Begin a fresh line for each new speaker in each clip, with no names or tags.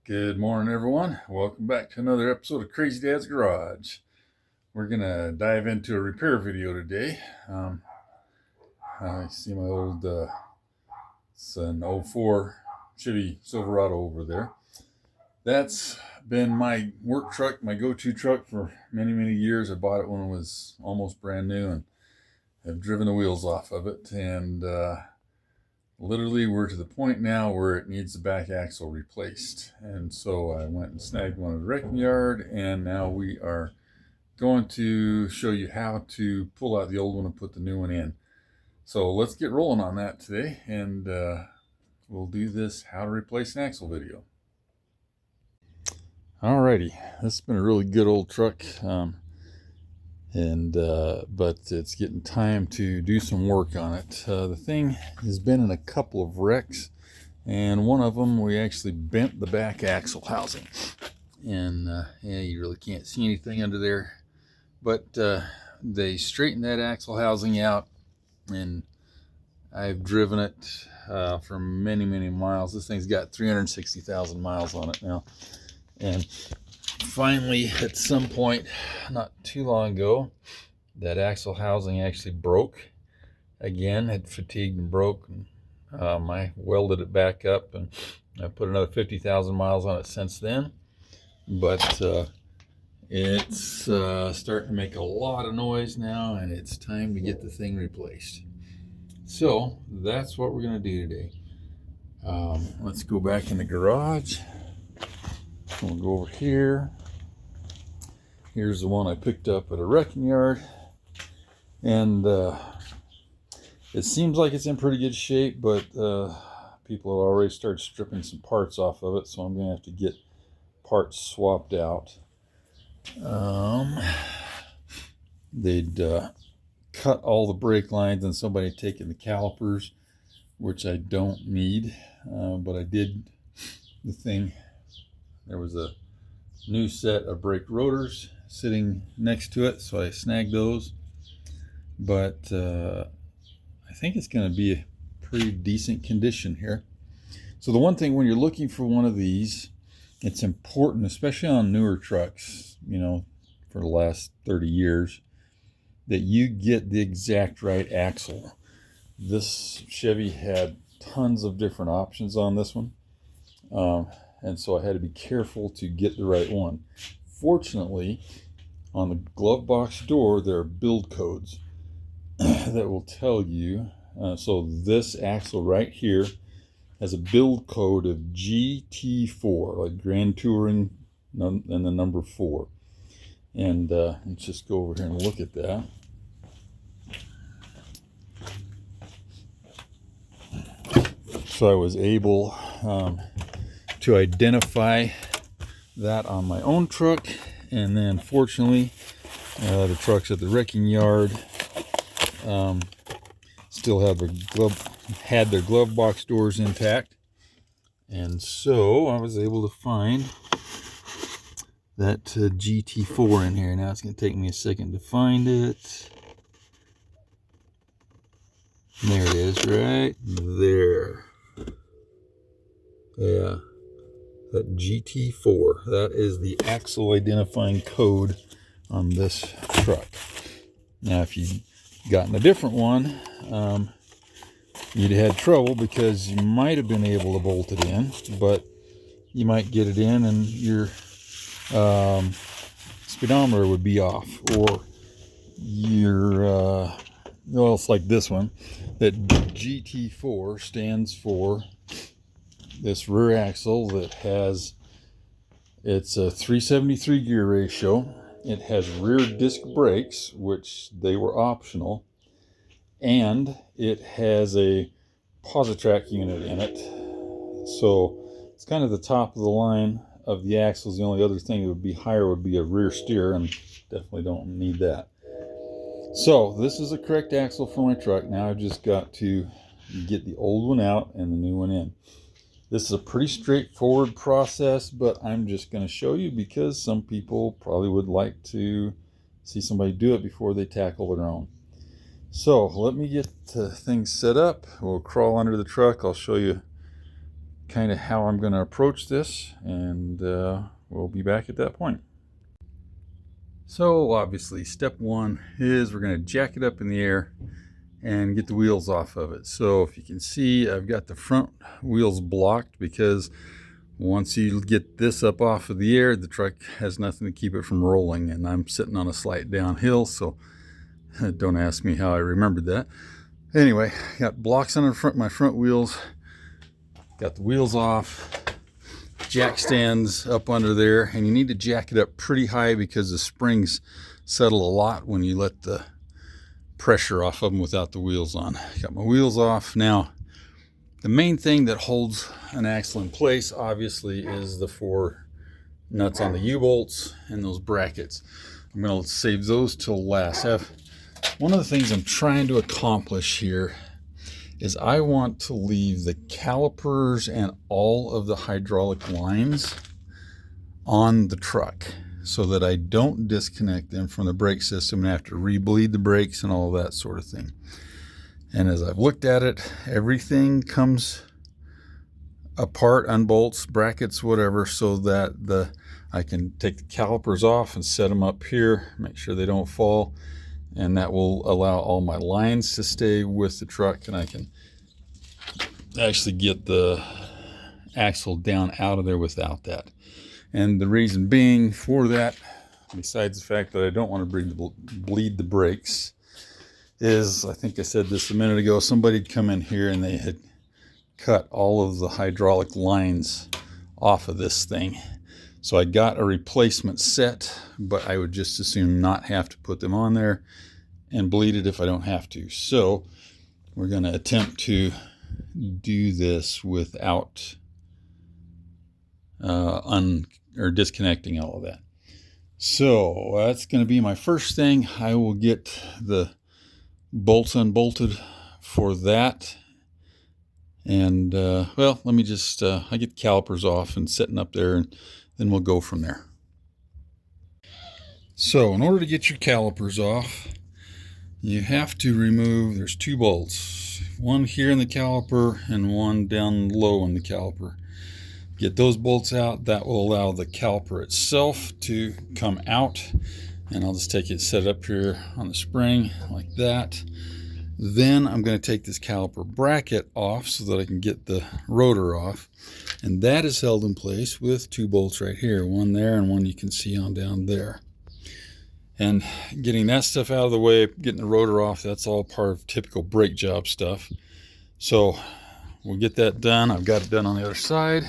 Good morning, everyone. Welcome back to another episode of Crazy Dad's Garage. We're going to dive into a repair video today. I see my old, it's an '04 Chevy Silverado over there. That's been my work truck, my go-to truck for many, many years. I bought it when it was almost brand new and have driven the wheels off of it. And literally, we're to the point now where it needs the back axle replaced. And so I went and snagged one at the wrecking yard, and now we are going to show you how to pull out the old one and put the new one in. So let's get rolling on that today, and we'll do this how to replace an axle video. Alrighty, this has been a really good old truck. But it's getting time to do some work on it. The thing has been in a couple of wrecks, and one of them we actually bent the back axle housing, and yeah, you really can't see anything under there, but they straightened that axle housing out, and I've driven it for many miles. This thing's got 360,000 miles on it now, and finally, at some point not too long ago, that axle housing actually broke again. Had fatigued and broke, and I welded it back up, and I put another 50,000 miles on it since then. But it's starting to make a lot of noise now, and it's time to get the thing replaced. So that's what we're going to do today. Let's go back in the garage. We'll go over here. Here's the one I picked up at a wrecking yard, and it seems like it's in pretty good shape, but people have already started stripping some parts off of it, so I'm going to have to get parts swapped out. They'd cut all the brake lines, and somebody had taken the calipers, which I don't need, but I did the thing. There was a new set of brake rotors sitting next to it, so I snagged those. But I think it's going to be a pretty decent condition here. So the one thing when you're looking for one of these, it's important, especially on newer trucks, you know, for the last 30 years, that you get the exact right axle. This Chevy had tons of different options on this one. And so I had to be careful to get the right one. Fortunately, on the glove box door, there are build codes that will tell you. So this axle right here has a build code of GT4, like Grand Touring, and the number 4. And let's just go over here and look at that. So I was able to identify that on my own truck, and then fortunately the trucks at the wrecking yard still have their glove box doors intact, and so I was able to find that GT4 in here. Now it's going to take me a second to find it. And there it is, right there. Yeah, that GT4, that is the axle identifying code on this truck. Now, if you'd gotten a different one, you'd have had trouble, because you might have been able to bolt it in, but you might get it in and your speedometer would be off, or your well, it's like this one, that GT4 stands for this rear axle that has, it's a 373 gear ratio. It has rear disc brakes, which they were optional, and it has a Positrack unit in it. So it's kind of the top of the line of the axles. The only other thing that would be higher would be a rear steer, and definitely don't need that. So this is the correct axle for my truck. Now I've just got to get the old one out and the new one in. This is a pretty straightforward process, but I'm just going to show you because some people probably would like to see somebody do it before they tackle their own. So let me get things set up. We'll crawl under the truck. I'll show you kind of how I'm going to approach this, and we'll be back at that point. So obviously step one is we're going to jack it up in the air and get the wheels off of it. So if you can see, I've got the front wheels blocked because once you get this up off of the air, the truck has nothing to keep it from rolling, and I'm sitting on a slight downhill, so don't ask me how I remembered that. Anyway, got blocks on the front, my front wheels, got the wheels off, jack stands up under there, and you need to jack it up pretty high because the springs settle a lot when you let the pressure off of them without the wheels on. Got my wheels off. Now, the main thing that holds an axle in place, obviously, is the 4 nuts on the U-bolts and those brackets. I'm going to save those till last. One of the things I'm trying to accomplish here is I want to leave the calipers and all of the hydraulic lines on the truck so that I don't disconnect them from the brake system and have to re-bleed the brakes and all that sort of thing. And as I've looked at it, everything comes apart, unbolts, brackets, whatever, so that I can take the calipers off and set them up here, make sure they don't fall, and that will allow all my lines to stay with the truck, and I can actually get the axle down out of there without that. And the reason being for that, besides the fact that I don't want to bleed the brakes, is, I think I said this a minute ago, somebody had come in here and they had cut all of the hydraulic lines off of this thing. So I got a replacement set, but I would just as soon not have to put them on there and bleed it if I don't have to. So we're going to attempt to do this without disconnecting all of that. So that's going to be my first thing. I will get the bolts unbolted for that. And well, let me just I get the calipers off and setting up there, and then we'll go from there. So in order to get your calipers off, you have to remove, there's 2 bolts, one here in the caliper and one down low in the caliper. Get those bolts out. That will allow the caliper itself to come out, and I'll just take it, set it up here on the spring like that. Then I'm going to take this caliper bracket off so that I can get the rotor off, and that is held in place with 2 bolts right here, one there and one you can see on down there. And getting that stuff out of the way, getting the rotor off, that's all part of typical brake job stuff. So we'll get that done. I've got it done on the other side.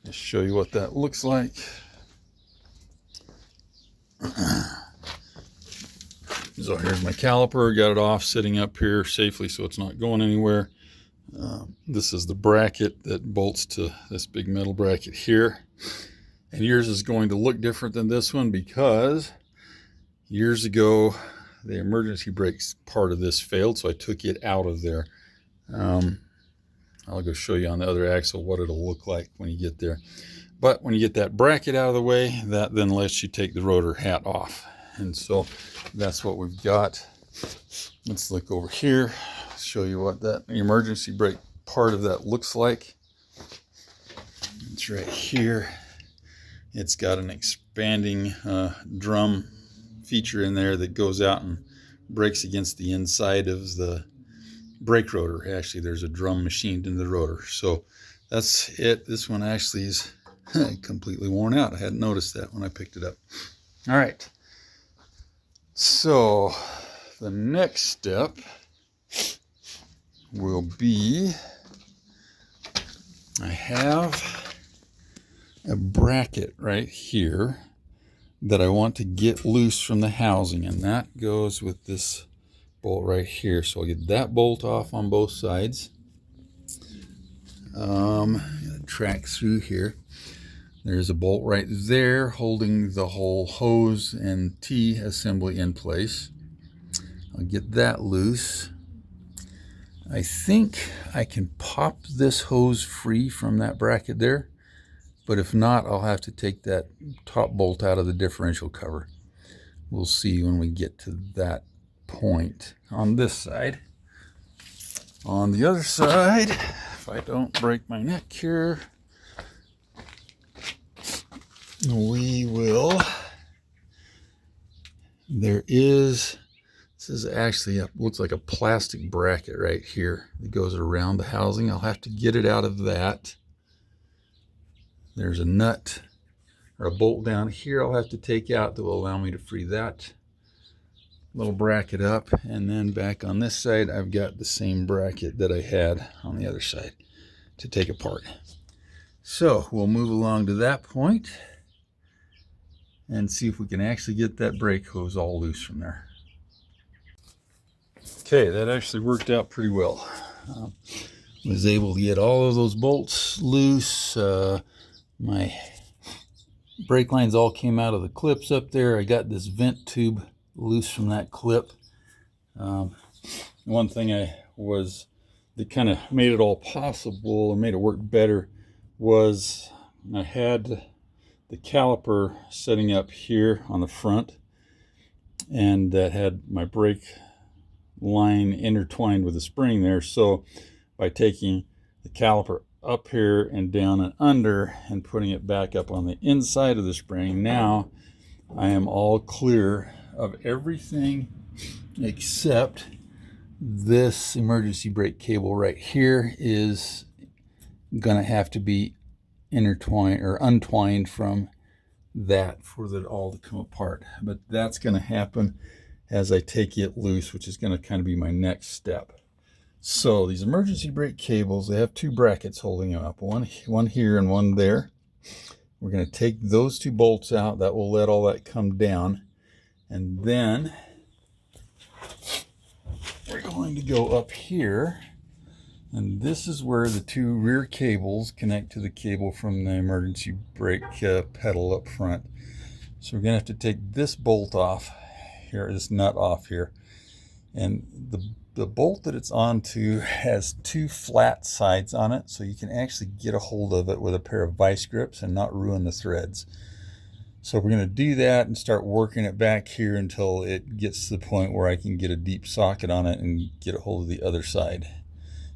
Just show you what that looks like. So here's my caliper, got it off, sitting up here safely so it's not going anywhere. This is the bracket that bolts to this big metal bracket here. And yours is going to look different than this one because years ago the emergency brakes part of this failed, so I took it out of there. I'll go show you on the other axle what it'll look like when you get there. But when you get that bracket out of the way, that then lets you take the rotor hat off. And so that's what we've got. Let's look over here, show you what that emergency brake part of that looks like. It's right here. It's got an expanding drum feature in there that goes out and breaks against the inside of the brake rotor. Actually, there's a drum machined into the rotor. So that's it. This one actually is completely worn out. I hadn't noticed that when I picked it up. All right. So the next step will be, I have a bracket right here that I want to get loose from the housing, and that goes with this bolt right here. So I'll get that bolt off on both sides. Track through here. There's a bolt right there holding the whole hose and T assembly in place. I'll get that loose. I think I can pop this hose free from that bracket there, but if not, I'll have to take that top bolt out of the differential cover. We'll see when we get to that point on this side. On the other side, if I don't break my neck here, we will. This is actually looks like a plastic bracket right here that goes around the housing. I'll have to get it out of that. There's a nut or a bolt down here I'll have to take out that will allow me to free that little bracket up. And then back on this side, I've got the same bracket that I had on the other side to take apart. So we'll move along to that point and see if we can actually get that brake hose all loose from there. Okay, that actually worked out pretty well. Was able to get all of those bolts loose. My brake lines all came out of the clips up there. I got this vent tube loose from that clip. One thing that kind of made it all possible and made it work better was I had the caliper setting up here on the front, and that had my brake line intertwined with the spring there. So by taking the caliper up here and down and under and putting it back up on the inside of the spring, now I am all clear of everything except this emergency brake cable right here is gonna have to be intertwined or untwined from that for it all to come apart. But that's going to happen as I take it loose, which is going to kind of be my next step. So these emergency brake cables, they have two brackets holding them up, one here and one there. We're going to take those two bolts out. That will let all that come down, and then we're going to go up here. And this is where the two rear cables connect to the cable from the emergency brake pedal up front. So we're going to have to take this bolt off here, this nut off here. And the bolt that it's onto has two flat sides on it, so you can actually get a hold of it with a pair of vice grips and not ruin the threads. So we're going to do that and start working it back here until it gets to the point where I can get a deep socket on it and get a hold of the other side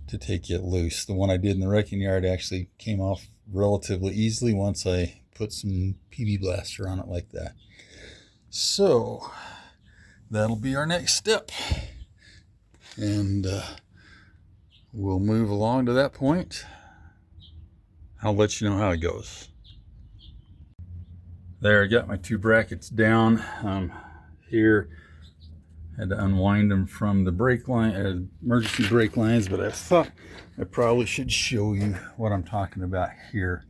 to take it loose. The one I did in the wrecking yard actually came off relatively easily once I put some PB Blaster on it like that. So that'll be our next step, and we'll move along to that point. I'll let you know how it goes. There, I got my two brackets down here. Had to unwind them from the brake line, emergency brake lines, but I thought I probably should show you what I'm talking about here.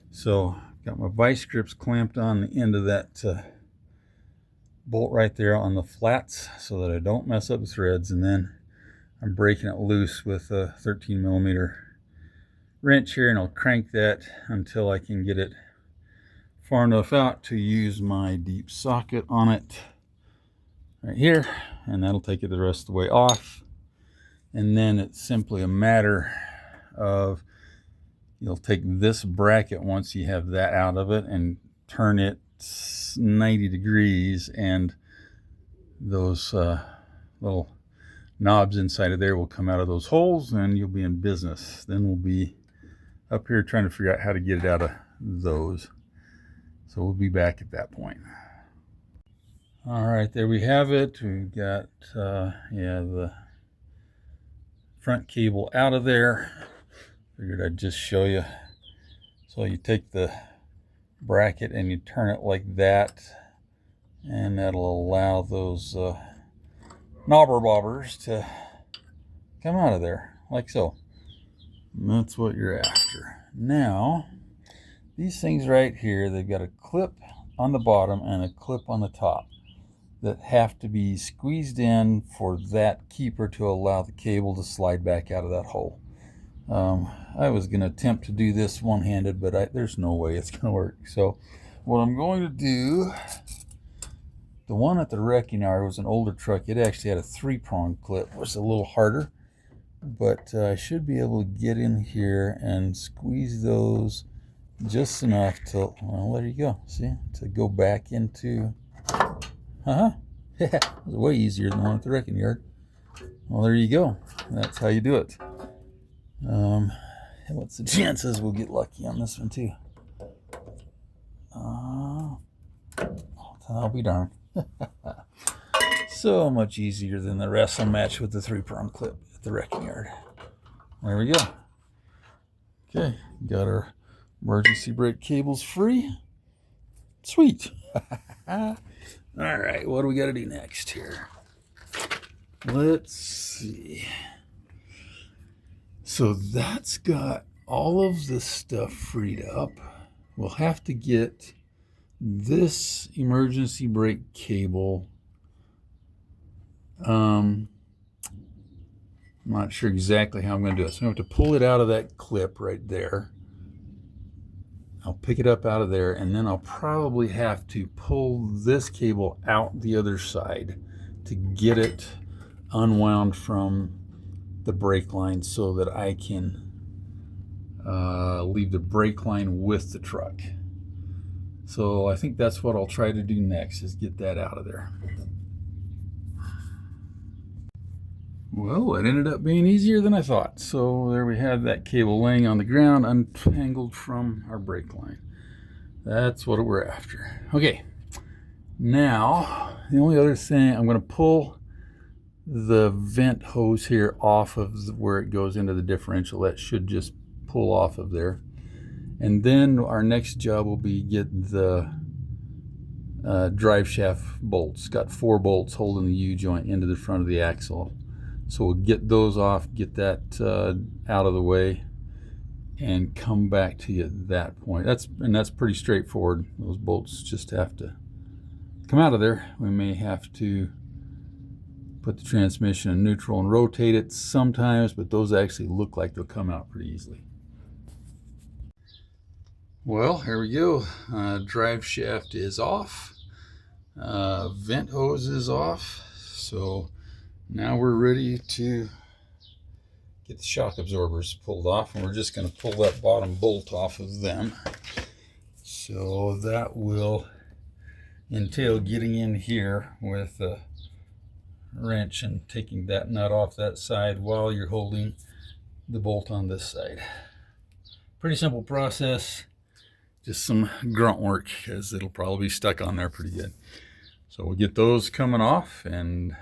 So got my vice grips clamped on the end of that bolt right there on the flats so that I don't mess up the threads, and then I'm breaking it loose with a 13mm wrench here, and I'll crank that until I can get it far enough out to use my deep socket on it right here, and that'll take it the rest of the way off. And then it's simply a matter of, you'll take this bracket once you have that out of it and turn it 90 degrees, and those little knobs inside of there will come out of those holes, and you'll be in business. Then we'll be up here trying to figure out how to get it out of those. So we'll be back at that point. All right, there we have it. We've got the front cable out of there. Figured I'd just show you. So you take the bracket and you turn it like that, and that'll allow those knobber bobbers to come out of there like so. And that's what you're after. Now, these things right here, they've got a clip on the bottom and a clip on the top that have to be squeezed in for that keeper to allow the cable to slide back out of that hole. I was going to attempt to do this one-handed, but there's no way it's going to work. So what I'm going to do, the one at the wrecking yard was an older truck. It actually had a 3-prong clip. It was a little harder, but I should be able to get in here and squeeze those just enough to, well, there you go. See, to go back into, it was way easier than the one at the wrecking yard. Well, there you go. That's how you do it. What's the chances we'll get lucky on this one too? I'll be darned. So much easier than the wrestling match with the 3-prong clip at the wrecking yard. There we go. Okay, got our emergency brake cables free. Sweet. All right, what do we got to do next here? Let's see. So that's got all of the stuff freed up. We'll have to get this emergency brake cable. I'm not sure exactly how I'm going to do it. So I'm going to have to pull it out of that clip right there. I'll pick it up out of there, and then I'll probably have to pull this cable out the other side to get it unwound from the brake line so that I can leave the brake line with the truck. So I think that's what I'll try to do next, is get that out of there. Well, it ended up being easier than I thought. So there we have that cable laying on the ground, untangled from our brake line. That's what we're after. Okay, now the only other thing, I'm going to pull the vent hose here off of where it goes into the differential. That should just pull off of there. And then our next job will be get the drive shaft bolts. Got 4 bolts holding the U-joint into the front of the axle. So we'll get those off, get that out of the way, and come back to you at that point. That's pretty straightforward. Those bolts just have to come out of there. We may have to put the transmission in neutral and rotate it sometimes, but those actually look like they'll come out pretty easily. Well, here we go. Drive shaft is off. Vent hose is off. So now we're ready to get the shock absorbers pulled off, and we're just going to pull that bottom bolt off of them. So that will entail getting in here with a wrench and taking that nut off that side while you're holding the bolt on this side. Pretty simple process, just some grunt work because it'll probably be stuck on there pretty good. So we'll get those coming off, and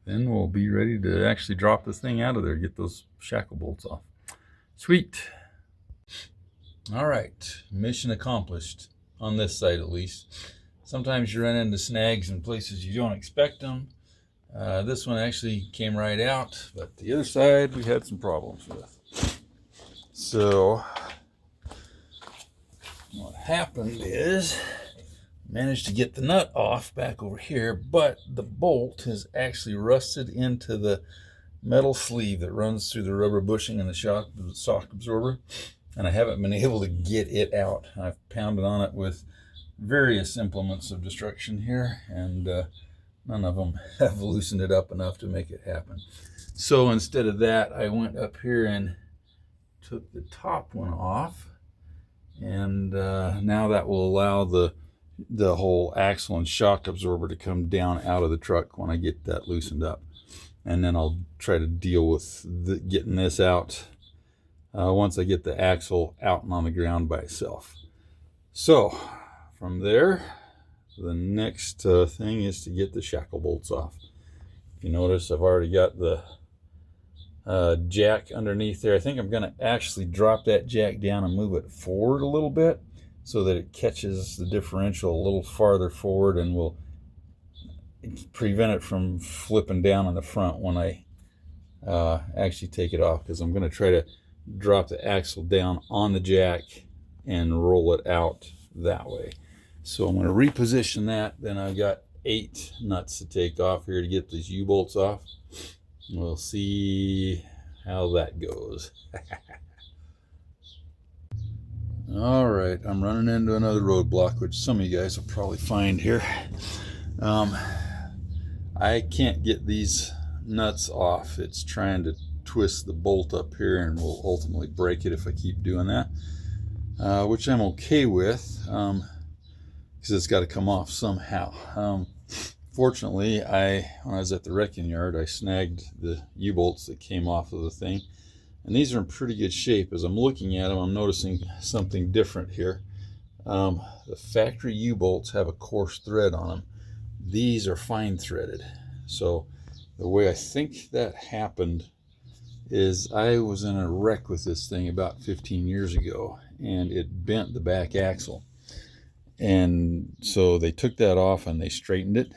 then we'll be ready to actually drop this thing out of there, get those shackle bolts off. Sweet. All right, mission accomplished on this side at least. Sometimes you run into snags in places you don't expect them. This one actually came right out, but the other side we had some problems with. So what happened is managed to get the nut off back over here, but the bolt has actually rusted into the metal sleeve that runs through the rubber bushing and the shock absorber, and I haven't been able to get it out. I've pounded on it with various implements of destruction here, and none of them have loosened it up enough to make it happen. So instead of that, I went up here and took the top one off, and now that will allow the whole axle and shock absorber to come down out of the truck when I get that loosened up. And then I'll try to deal with getting this out once I get the axle out and on the ground by itself. So from there, the next thing is to get the shackle bolts off. If you notice, I've already got the jack underneath there. I think I'm going to actually drop that jack down and move it forward a little bit, so that it catches the differential a little farther forward and will prevent it from flipping down on the front when I actually take it off, because I'm going to try to drop the axle down on the jack and roll it out that way. So I'm going to reposition that. Then I've got 8 nuts to take off here to get these U-bolts off. We'll see how that goes. All right, I'm running into another roadblock, which some of you guys will probably find here. I can't get these nuts off. It's trying to twist the bolt up here and will ultimately break it if I keep doing that, which I'm okay with, because it's got to come off somehow. Fortunately, when I was at the wrecking yard, I snagged the U-bolts that came off of the thing, And these are in pretty good shape. As I'm looking at them, I'm noticing something different here. The factory U-bolts have a coarse thread on them. These are fine threaded. So the way I think that happened is I was in a wreck with this thing about 15 years ago, and it bent the back axle. And so they took that off and they straightened it.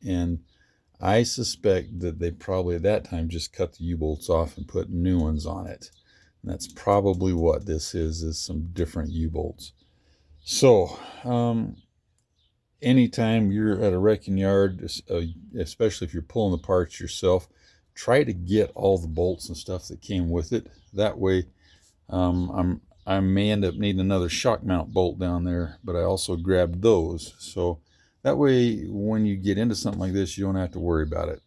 And I suspect that they probably at that time just cut the U-bolts off and put new ones on it. And that's probably what this is some different U-bolts. So anytime you're at a wrecking yard, especially if you're pulling the parts yourself, try to get all the bolts and stuff that came with it. That way I may end up needing another shock mount bolt down there, but I also grabbed those. So that way, when you get into something like this, you don't have to worry about it.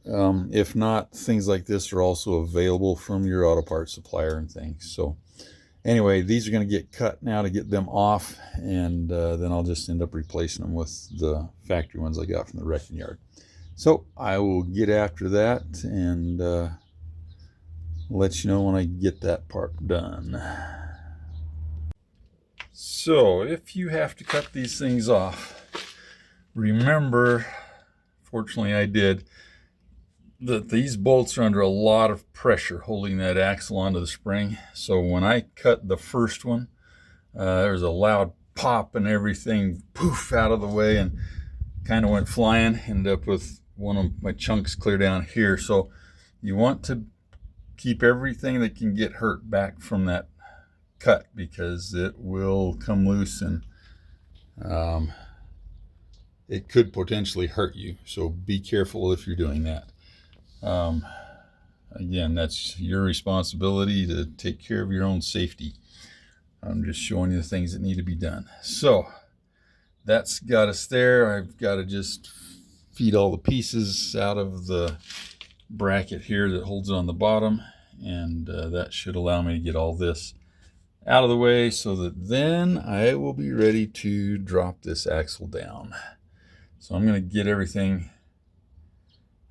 If not, things like this are also available from your auto parts supplier and things. So anyway, these are going to get cut now to get them off, and then I'll just end up replacing them with the factory ones I got from the wrecking yard. So I will get after that and let you know when I get that part done. So if you have to cut these things off, remember, fortunately I did, that these bolts are under a lot of pressure holding that axle onto the spring. So when I cut the first one, there was a loud pop and everything poof out of the way and kind of went flying. Ended up with one of my chunks clear down here. So you want to keep everything that can get hurt back from that cut, because it will come loose and it could potentially hurt you. So be careful if you're doing that. Again, that's your responsibility to take care of your own safety. I'm just showing you the things that need to be done. So that's got us there. I've got to just feed all the pieces out of the bracket here that holds it on the bottom, and that should allow me to get all this out of the way so that then I will be ready to drop this axle down. So I'm going to get everything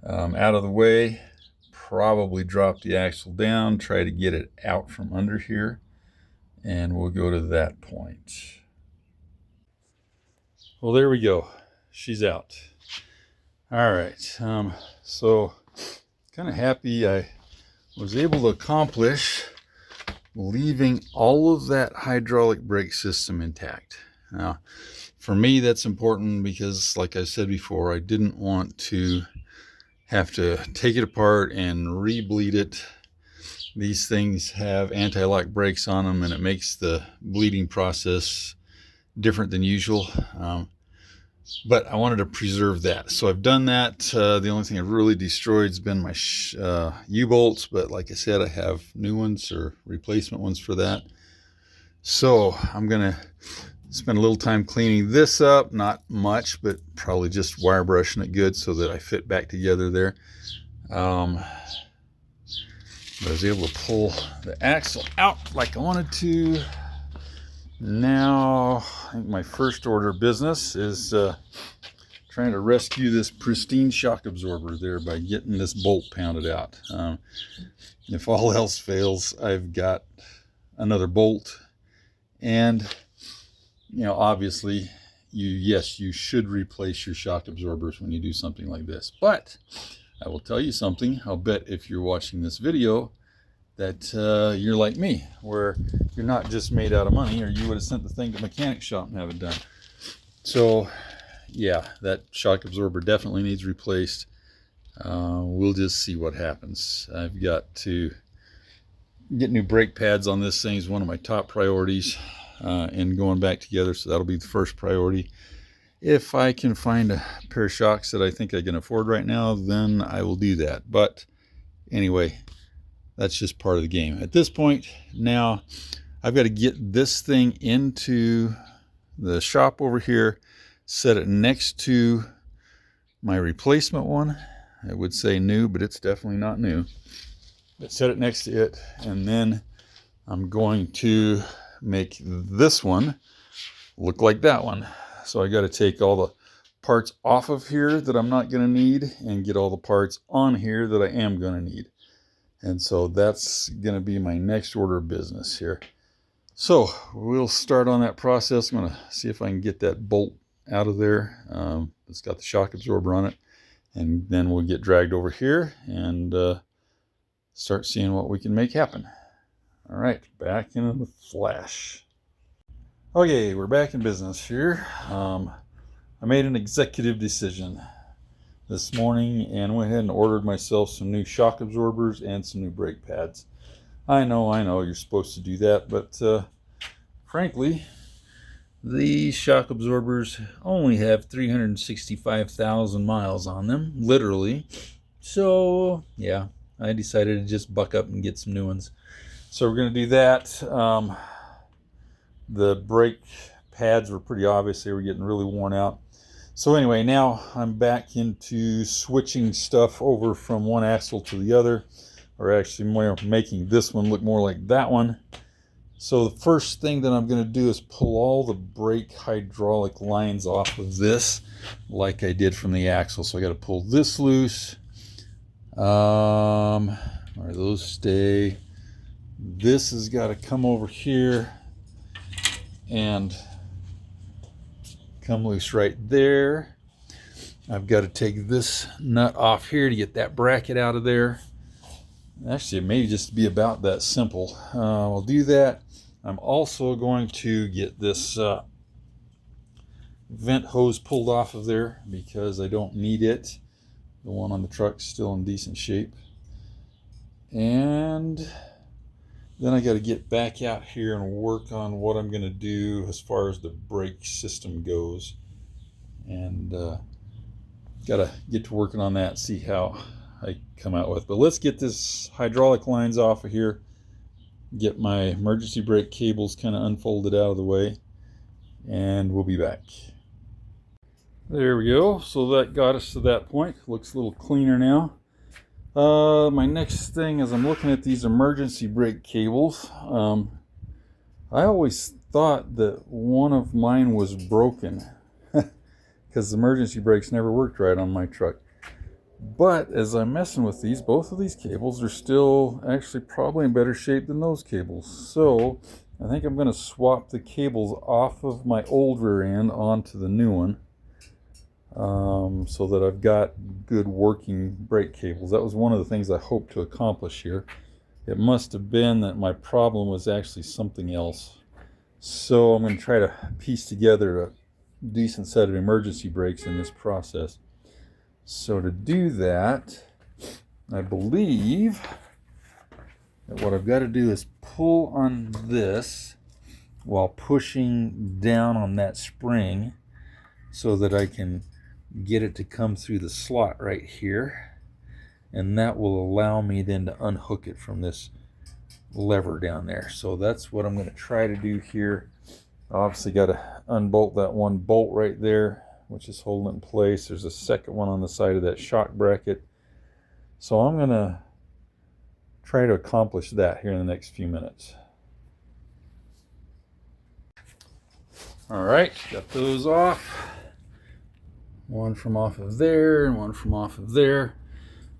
out of the way, probably drop the axle down, try to get it out from under here, and we'll go to that point. Well, there we go. She's out. All right. So kind of happy I was able to accomplish leaving all of that hydraulic brake system intact. Now, for me, that's important because, like I said before, I didn't want to have to take it apart and re-bleed it. These things have anti-lock brakes on them, and it makes the bleeding process different than usual. But I wanted to preserve that, so I've done that. The only thing I've really destroyed has been my U-bolts, but like I said, I have new ones or replacement ones for that. So I'm gonna spend a little time cleaning this up, not much, but probably just wire brushing it good so that I fit back together there. But I was able to pull the axle out like I wanted to. Now, I think my first order of business is trying to rescue this pristine shock absorber there by getting this bolt pounded out. If all else fails, I've got another bolt, and obviously, you should replace your shock absorbers when you do something like this. But I will tell you something. I'll bet if you're watching this video that you're like me, where you're not just made out of money, or you would have sent the thing to mechanic shop and have it done. So yeah, that shock absorber definitely needs replaced. We'll just see what happens. I've got to get new brake pads on this thing is one of my top priorities, and going back together, so that'll be the first priority. If I can find a pair of shocks that I think I can afford right now, then I will do that. But anyway, that's just part of the game. At this point, now I've got to get this thing into the shop over here, set it next to my replacement one. I would say new, but it's definitely not new. But set it next to it, and then I'm going to make this one look like that one. So I got to take all the parts off of here that I'm not going to need and get all the parts on here that I am going to need. And so that's going to be my next order of business here. So we'll start on that process. I'm going to see if I can get that bolt out of there. It's got the shock absorber on it. And then we'll get dragged over here and start seeing what we can make happen. All right, back in the flash. Okay, we're back in business here. I made an executive decision this morning and went ahead and ordered myself some new shock absorbers and some new brake pads. I know you're supposed to do that, but frankly, these shock absorbers only have 365,000 miles on them, literally. So yeah, I decided to just buck up and get some new ones. So we're going to do that. The brake pads were pretty obvious. They were getting really worn out. So anyway, now I'm back into switching stuff over from one axle to the other, or actually more making this one look more like that one. So the first thing that I'm going to do is pull all the brake hydraulic lines off of this like I did from the axle. So I got to pull this loose. Or those stay. This has got to come over here and come loose right there. I've got to take this nut off here to get that bracket out of there. Actually, it may just be about that simple. I'll do that. I'm also going to get this vent hose pulled off of there because I don't need it. The one on the truck's still in decent shape. And then I got to get back out here and work on what I'm going to do as far as the brake system goes. And got to get to working on that, see how I come out with. But let's get this hydraulic lines off of here, get my emergency brake cables kind of unfolded out of the way, and we'll be back. There we go. So that got us to that point. Looks a little cleaner now. My next thing is I'm looking at these emergency brake cables. I always thought that one of mine was broken because the emergency brakes never worked right on my truck. But as I'm messing with these, both of these cables are still actually probably in better shape than those cables. So I think I'm going to swap the cables off of my old rear end onto the new one. So that I've got good working brake cables. That was one of the things I hoped to accomplish here. It must have been that my problem was actually something else. So I'm going to try to piece together a decent set of emergency brakes in this process. So to do that, I believe that what I've got to do is pull on this while pushing down on that spring so that I can get it to come through the slot right here, and that will allow me then to unhook it from this lever down there. So that's what I'm going to try to do here. Obviously got to unbolt that one bolt right there, which is holding it in place. There's a second one on the side of that shock bracket. So I'm going to try to accomplish that here in the next few minutes. All right, got those off. One from off of there and one from off of there.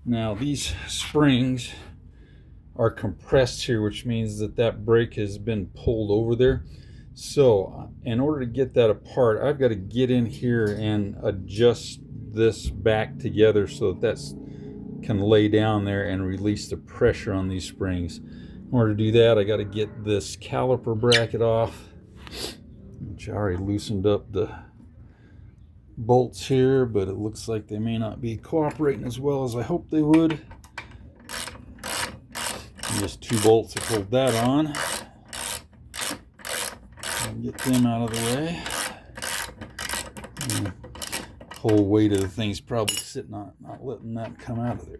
Now these springs are compressed here, which means that that brake has been pulled over there. So in order to get that apart, I've got to get in here and adjust this back together so that that's can lay down there and release the pressure on these springs. In order to do that, I got to get this caliper bracket off, which I already loosened up the bolts here, but it looks like they may not be cooperating as well as I hoped they would. And just two bolts to hold that on. And get them out of the way. And the whole weight of the thing's probably sitting on it, not letting that come out of there.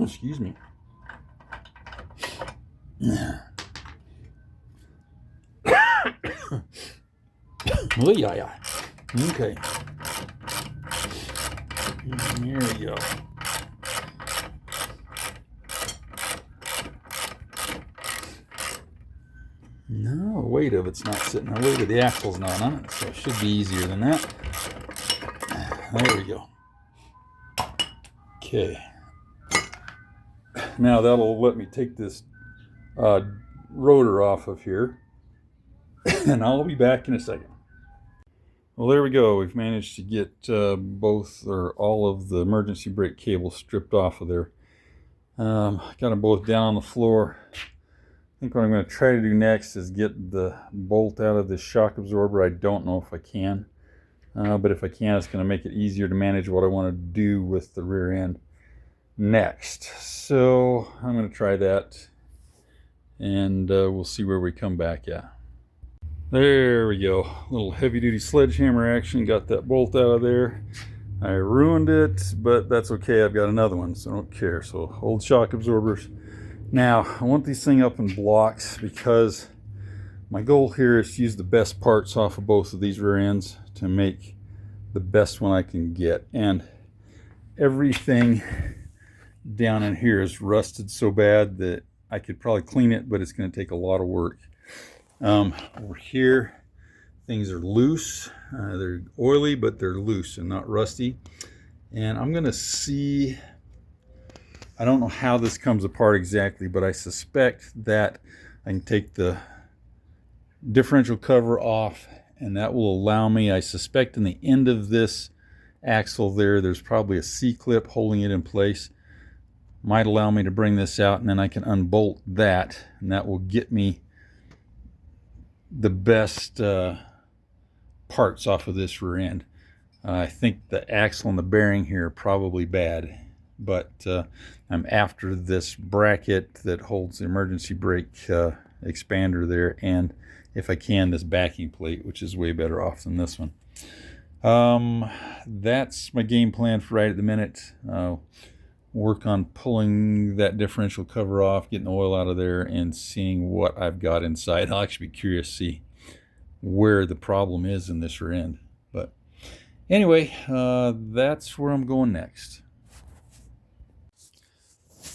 Excuse me. Oh yeah. Okay. Here we go. No, the weight of it's not sitting. The weight of the axle's not on it, so it should be easier than that. There we go. Okay. Now that'll let me take this rotor off of here, and I'll be back in a second. Well, there we go. We've managed to get both or all of the emergency brake cables stripped off of there. Got them both down on the floor. I think what I'm going to try to do next is get the bolt out of this shock absorber. I don't know if I can, but if I can, it's going to make it easier to manage what I want to do with the rear end next. So I'm going to try that, and we'll see where we come back at. There we go. A little heavy-duty sledgehammer action. Got that bolt out of there. I ruined it, but that's okay. I've got another one, so I don't care. So old shock absorbers. Now, I want these things up in blocks because my goal here is to use the best parts off of both of these rear ends to make the best one I can get. And everything down in here is rusted so bad that I could probably clean it, but it's going to take a lot of work. Over here, things are loose. They're oily, but they're loose and not rusty. And I'm going to see, I don't know how this comes apart exactly, but I suspect that I can take the differential cover off, and that will allow me, I suspect in the end of this axle there's probably a C-clip holding it in place. Might allow me to bring this out, and then I can unbolt that, and that will get me the best parts off of this rear end. I think the axle and the bearing here are probably bad, but I'm after this bracket that holds the emergency brake expander there, and if I can, this backing plate, which is way better off than this one. That's my game plan for right at the minute. Work on pulling that differential cover off, getting the oil out of there, and seeing what I've got inside. I'll actually be curious to see where the problem is in this rear end. But anyway, that's where I'm going next.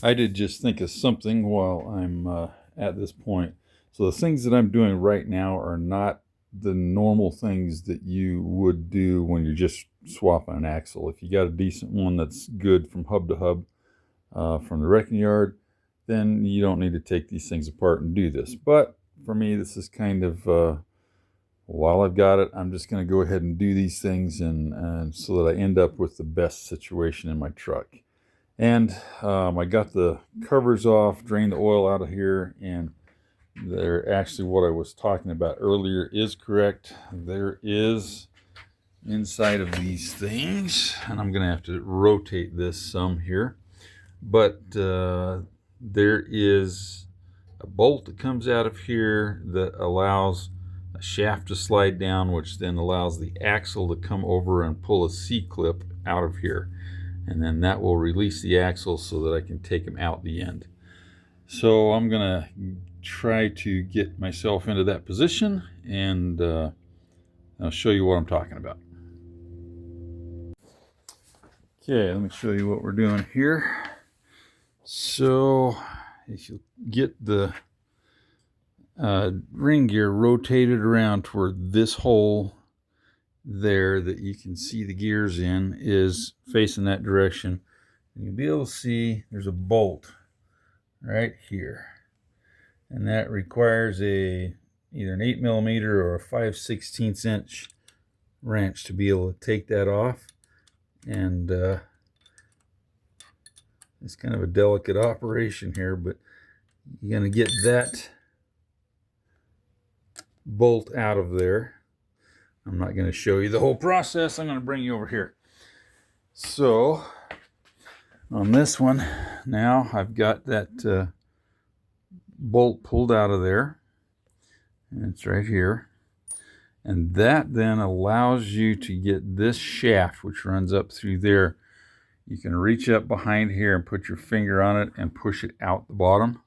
I did just think of something while I'm at this point. So the things that I'm doing right now are not the normal things that you would do when you're just swapping an axle. If you got a decent one that's good from hub to hub from the wrecking yard, then you don't need to take these things apart and do this. But for me, this is kind of, while I've got it, I'm just going to go ahead and do these things, and so that I end up with the best situation in my truck. And I got the covers off, drained the oil out of here, and they're actually what I was talking about earlier is correct. There is inside of these things, and I'm going to have to rotate this some here, but there is a bolt that comes out of here that allows a shaft to slide down, which then allows the axle to come over and pull a C-clip out of here, and then that will release the axle so that I can take them out the end. So I'm gonna try to get myself into that position, and I'll show you what I'm talking about. Okay, let me show you what we're doing here. So if you get the ring gear rotated around toward this hole there that you can see the gears in is facing that direction, and you'll be able to see there's a bolt right here, and that requires either an 8mm or a 5/16 inch wrench to be able to take that off. And it's kind of a delicate operation here, but you're going to get that bolt out of there. I'm not going to show you the whole process. I'm going to bring you over here. So on this one now, I've got that bolt pulled out of there, and it's right here, and that then allows you to get this shaft, which runs up through there. You can reach up behind here and put your finger on it and push it out the bottom,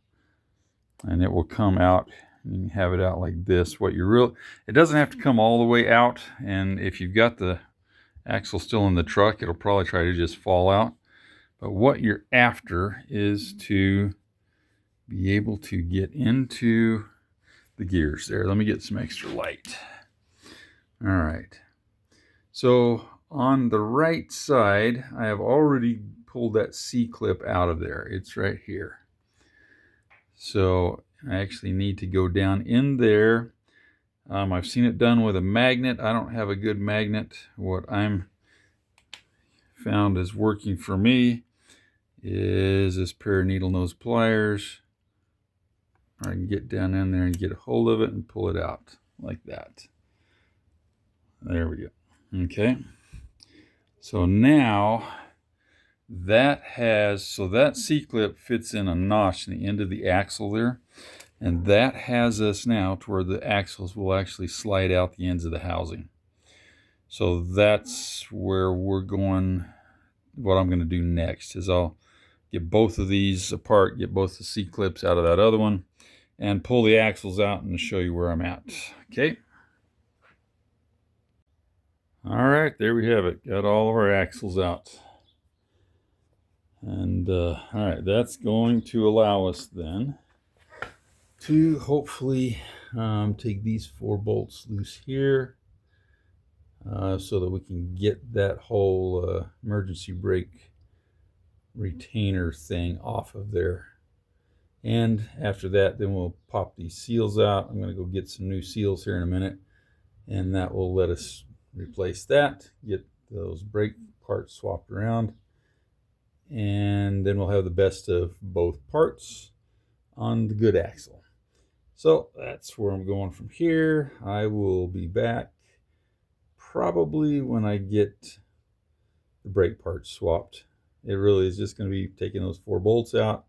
and it will come out. You can have it out like this. It doesn't have to come all the way out, and if you've got the axle still in the truck, it'll probably try to just fall out. But what you're after is to be able to get into the gears there. Let me get some extra light. All right. So on the right side, I have already pulled that C-clip out of there. It's right here. So I actually need to go down in there. I've seen it done with a magnet. I don't have a good magnet. What I'm found is working for me is this pair of needle nose pliers. I can get down in there and get a hold of it and pull it out like that. There we go. Okay. So now that that C-clip fits in a notch in the end of the axle there. And that has us now to where the axles will actually slide out the ends of the housing. So that's where we're going. What I'm going to do next is I'll get both of these apart, get both the C-clips out of that other one, and pull the axles out and show you where I'm at. Okay. All right, there we have it. Got all of our axles out. And all right, that's going to allow us then to hopefully take these 4 bolts loose here so that we can get that whole emergency brake retainer thing off of there. And after that, then we'll pop these seals out. I'm going to go get some new seals here in a minute, and that will let us replace that, get those brake parts swapped around, and then we'll have the best of both parts on the good axle. So that's where I'm going from here. I will be back probably when I get the brake parts swapped. It really is just going to be taking those 4 bolts out,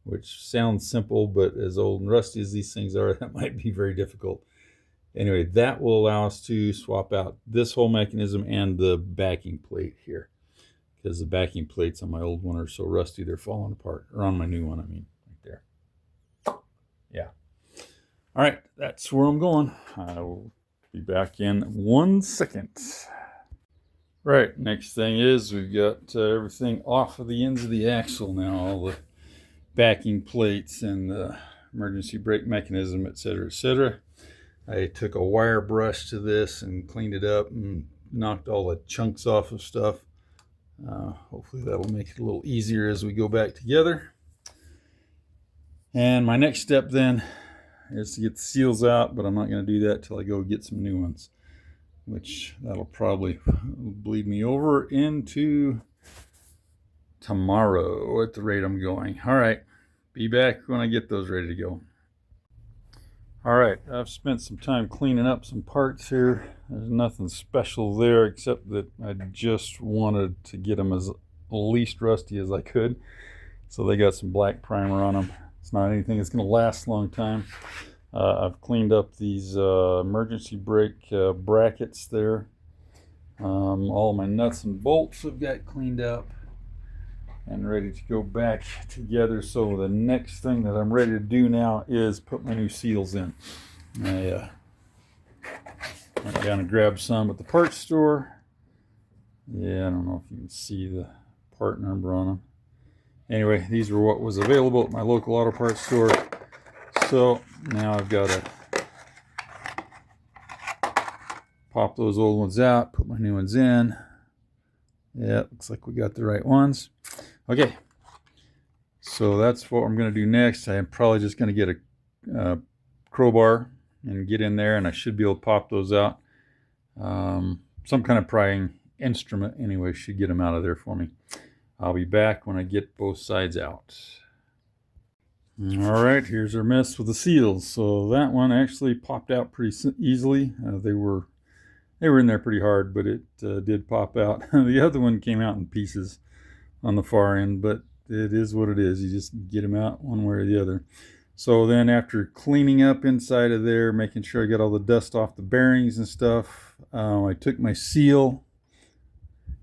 which sounds simple, but as old and rusty as these things are, that might be very difficult. Anyway, that will allow us to swap out this whole mechanism and the backing plate here, because the backing plates on my old one are so rusty they're falling apart, or on my new one, I mean, right there. Yeah. All right, that's where I'm going. I will be back in 1 second. Right, next thing is we've got everything off of the ends of the axle now, all the backing plates and the emergency brake mechanism, etc., etc. I took a wire brush to this and cleaned it up and knocked all the chunks off of stuff. Hopefully that'll make it a little easier as we go back together. And my next step then is to get the seals out, but I'm not going to do that till I go get some new ones, which that'll probably bleed me over into tomorrow at the rate I'm going. All right, be back when I get those ready to go. All right, I've spent some time cleaning up some parts here. There's nothing special there except that I just wanted to get them as least rusty as I could. So they got some black primer on them. It's not anything that's going to last a long time. I've cleaned up these emergency brake brackets there. All my nuts and bolts have got cleaned up and ready to go back together. So the next thing that I'm ready to do now is put my new seals in. I went down and grabbed some at the parts store. Yeah, I don't know if you can see the part number on them. Anyway, these were what was available at my local auto parts store. So now I've got to pop those old ones out, put my new ones in. Yeah, looks like we got the right ones. Okay, so that's what I'm going to do next. I'm probably just going to get a crowbar and get in there, and I should be able to pop those out. Some kind of prying instrument anyway should get them out of there for me. I'll be back when I get both sides out. All right, here's our mess with the seals. So that one actually popped out pretty easily. They were in there pretty hard, but it did pop out. The other one came out in pieces on the far end, but it is what it is. You just get them out one way or the other. So then after cleaning up inside of there, making sure I got all the dust off the bearings and stuff, I took my seal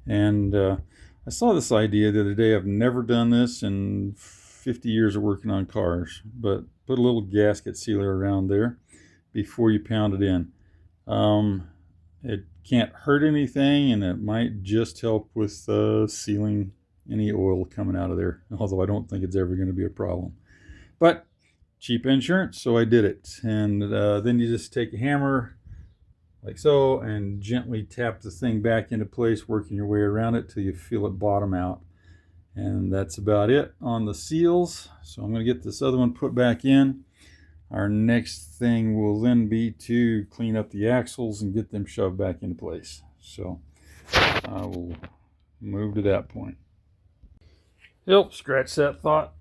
and I saw this idea the other day. I've never done this in 50 years of working on cars, but put a little gasket sealer around there before you pound it in. It can't hurt anything, and it might just help with sealing any oil coming out of there, although I don't think it's ever going to be a problem. But cheap insurance, so I did it. And then you just take a hammer like so and gently tap the thing back into place, working your way around it till you feel it bottom out. And that's about it on the seals. So I'm going to get this other one put back in. Our next thing will then be to clean up the axles and get them shoved back into place. So I will move to that point. Yep, scratch that thought.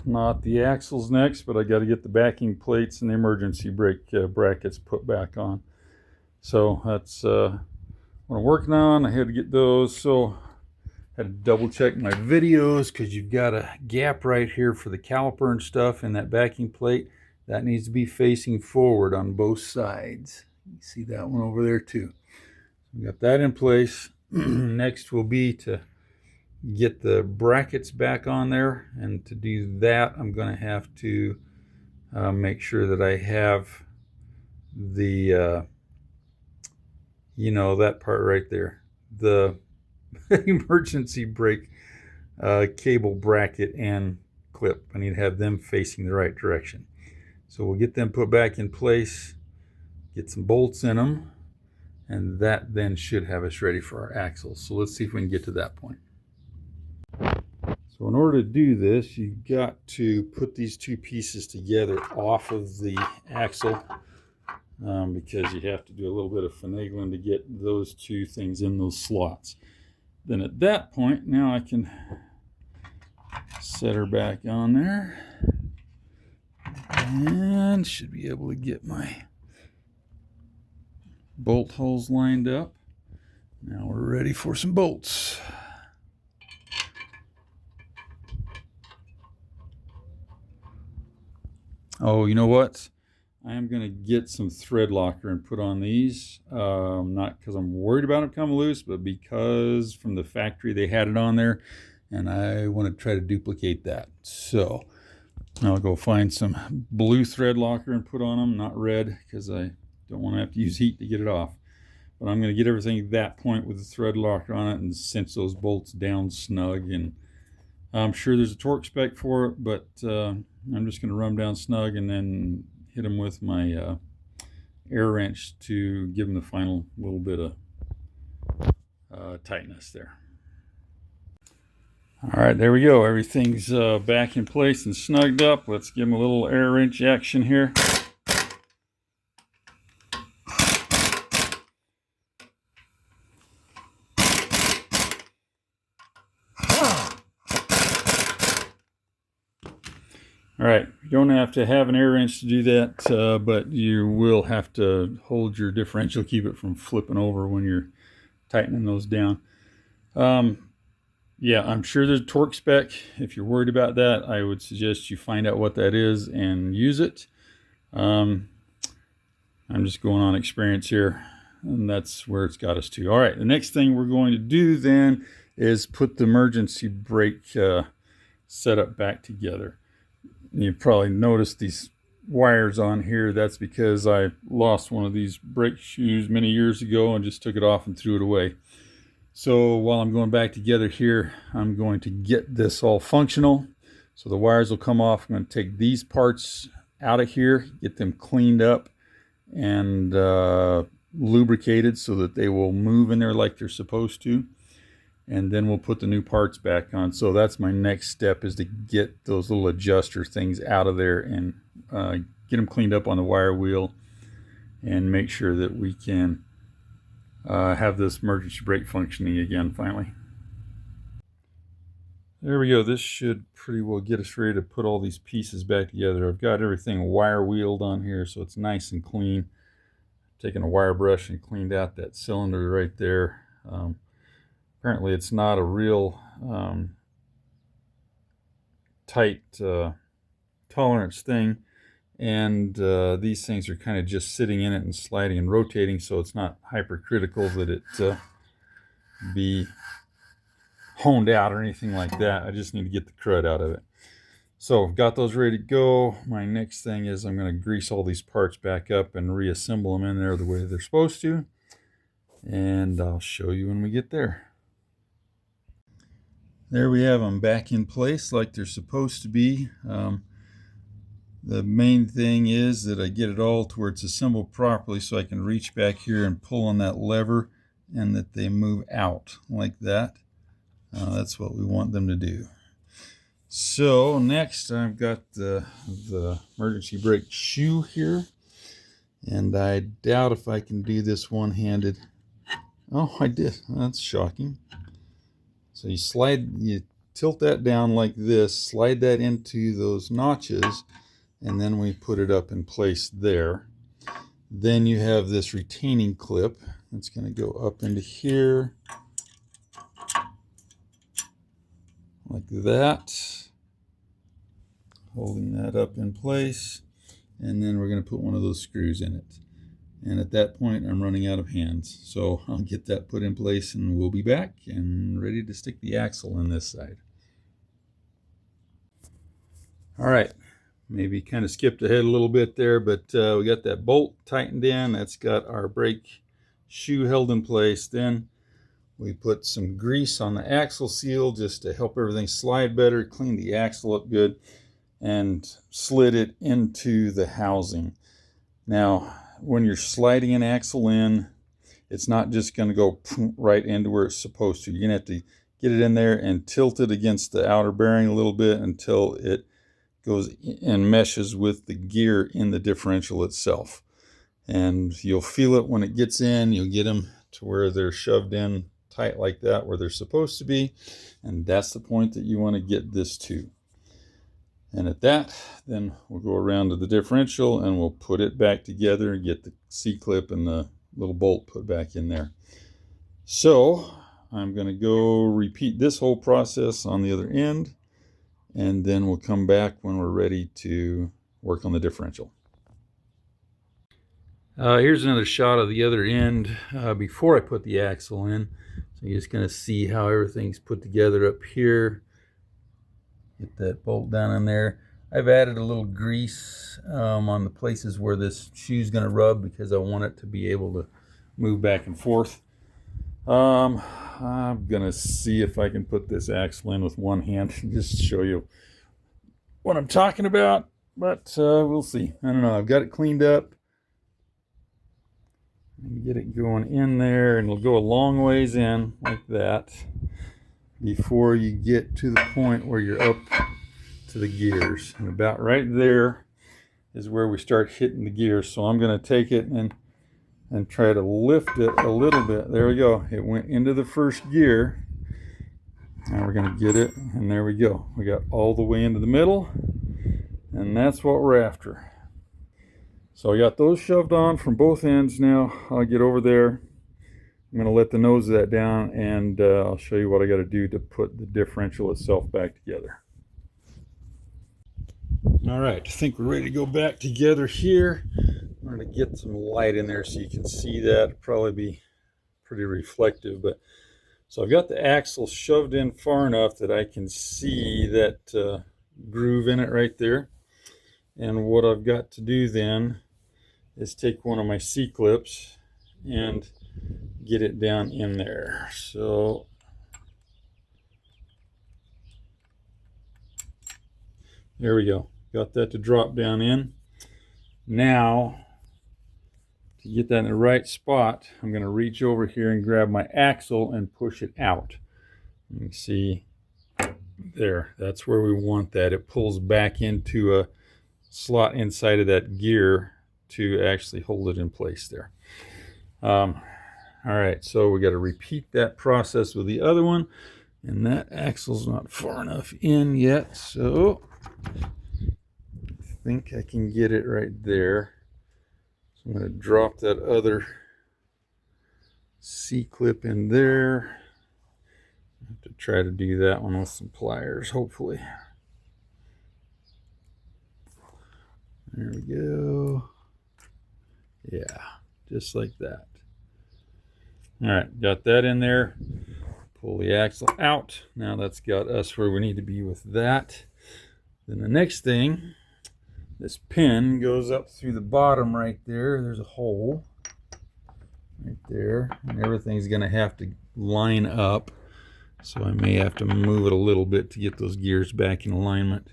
Not the axles next, but I got to get the backing plates and the emergency brake brackets put back on. So that's what I'm working on. I had to get those. So I had to double check my videos because you've got a gap right here for the caliper and stuff in that backing plate. That needs to be facing forward on both sides. You see that one over there too. We got that in place. Next will be to get the brackets back on there, and to do that I'm going to have to make sure that I have the that part right there, the emergency brake cable bracket and clip. I need to have them facing the right direction. So we'll get them put back in place, get some bolts in them, and that then should have us ready for our axles. So let's see if we can get to that point. So in order to do this, you've got to put these two pieces together off of the axle because you have to do a little bit of finagling to get those two things in those slots. Then at that point, now I can set her back on there and should be able to get my bolt holes lined up. Now we're ready for some bolts. Oh, you know what? I am going to get some thread locker and put on these. Not because I'm worried about them coming loose, but because from the factory they had it on there, and I want to try to duplicate that. So I'll go find some blue thread locker and put on them, not red, because I don't want to have to use heat to get it off. But I'm going to get everything at that point with the thread locker on it and cinch those bolts down snug. And I'm sure there's a torque spec for it, but I'm just going to run them down snug and then hit them with my air wrench to give them the final little bit of tightness there. All right, there we go. Everything's back in place and snugged up. Let's give them a little air wrench action here. All right, you don't have to have an air wrench to do that, but you will have to hold your differential, keep it from flipping over when you're tightening those down. Yeah, I'm sure there's a torque spec. If you're worried about that, I would suggest you find out what that is and use it. I'm just going on experience here, and that's where it's got us to. All right, the next thing we're going to do then is put the emergency brake setup back together. You've probably noticed these wires on here. That's because I lost one of these brake shoes many years ago and just took it off and threw it away. So while I'm going back together here, I'm going to get this all functional. So the wires will come off. I'm going to take these parts out of here, get them cleaned up and lubricated so that they will move in there like they're supposed to. And then we'll put the new parts back on. So that's my next step, is to get those little adjuster things out of there and get them cleaned up on the wire wheel and make sure that we can have this emergency brake functioning again finally. There we go. This should pretty well get us ready to put all these pieces back together. I've got everything wire wheeled on here so it's nice and clean. Taken a wire brush and cleaned out that cylinder right there. Apparently it's not a real tight tolerance thing, and these things are kind of just sitting in it and sliding and rotating, so it's not hypercritical that it be honed out or anything like that. I just need to get the crud out of it. So I've got those ready to go. My next thing is I'm going to grease all these parts back up and reassemble them in there the way they're supposed to, and I'll show you when we get there. There we have them back in place like they're supposed to be. The main thing is that I get it all to where it's assembled properly so I can reach back here and pull on that lever and that they move out like that. That's what we want them to do. So next I've got the emergency brake shoe here, and I doubt if I can do this one-handed. Oh, I did. That's shocking. So you tilt that down like this, slide that into those notches, and then we put it up in place there. Then you have this retaining clip that's going to go up into here like that, holding that up in place, and then we're going to put one of those screws in it. And at that point I'm running out of hands, so I'll get that put in place and we'll be back and ready to stick the axle in this side. All right, maybe kind of skipped ahead a little bit there, but we got that bolt tightened in. That's got our brake shoe held in place. Then we put some grease on the axle seal just to help everything slide better, clean the axle up good, and slid it into the housing. Now, when you're sliding an axle in, it's not just going to go right into where it's supposed to. You're going to have to get it in there and tilt it against the outer bearing a little bit until it goes and meshes with the gear in the differential itself. And you'll feel it when it gets in. You'll get them to where they're shoved in tight like that, where they're supposed to be. And that's the point that you want to get this to. And at that, then we'll go around to the differential and we'll put it back together and get the C-clip and the little bolt put back in there. So I'm going to go repeat this whole process on the other end, and then we'll come back when we're ready to work on the differential. Here's another shot of the other end before I put the axle in. So you're just going to see how everything's put together up here. Get that bolt down in there. I've added a little grease on the places where this shoe's going to rub because I want it to be able to move back and forth. I'm going to see if I can put this axle in with one hand and just show you what I'm talking about, but we'll see. I don't know. I've got it cleaned up. Get it going in there, and it'll go a long ways in like that before you get to the point where you're up to the gears. And about right there is where we start hitting the gears. So I'm going to take it and try to lift it a little bit. There we go. It went into the first gear. Now we're going to get it, and there we go. We got all the way into the middle, and that's what we're after. So I got those shoved on from both ends now. I'll get over there. I'm going to let the nose of that down, and I'll show you what I got to do to put the differential itself back together. All right, I think we're ready to go back together here. I'm going to get some light in there so you can see that. It'll probably be pretty reflective, but so I've got the axle shoved in far enough that I can see that groove in it right there. And what I've got to do then is take one of my C-clips and get it down in there. So there we go. Got that to drop down in. Now, to get that in the right spot, I'm going to reach over here and grab my axle and push it out. You can see there, that's where we want that. It pulls back into a slot inside of that gear to actually hold it in place there. All right, so we got to repeat that process with the other one, and that axle's not far enough in yet, so I think I can get it right there. So I'm going to drop that other C-clip in there. I have to try to do that one with some pliers, hopefully. There we go. Yeah, just like that. All right, got that in there. Pull the axle out. Now that's got us where we need to be with that. Then the next thing, this pin goes up through the bottom right there. There's a hole right there, and everything's going to have to line up. So I may have to move it a little bit to get those gears back in alignment.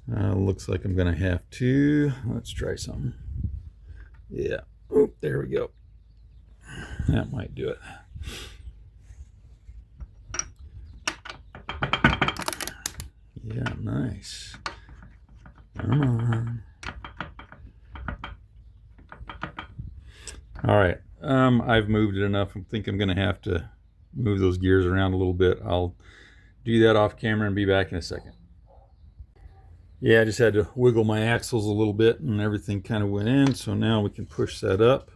Looks like I'm going to have to. Let's try something. Yeah, oh, there we go. That might do it. Nice. Come on. All right. I've moved it enough. I think I'm going to have to move those gears around a little bit. I'll do that off camera and be back in a second. Yeah, I just had to wiggle my axles a little bit and everything kind of went in. So now we can push that up.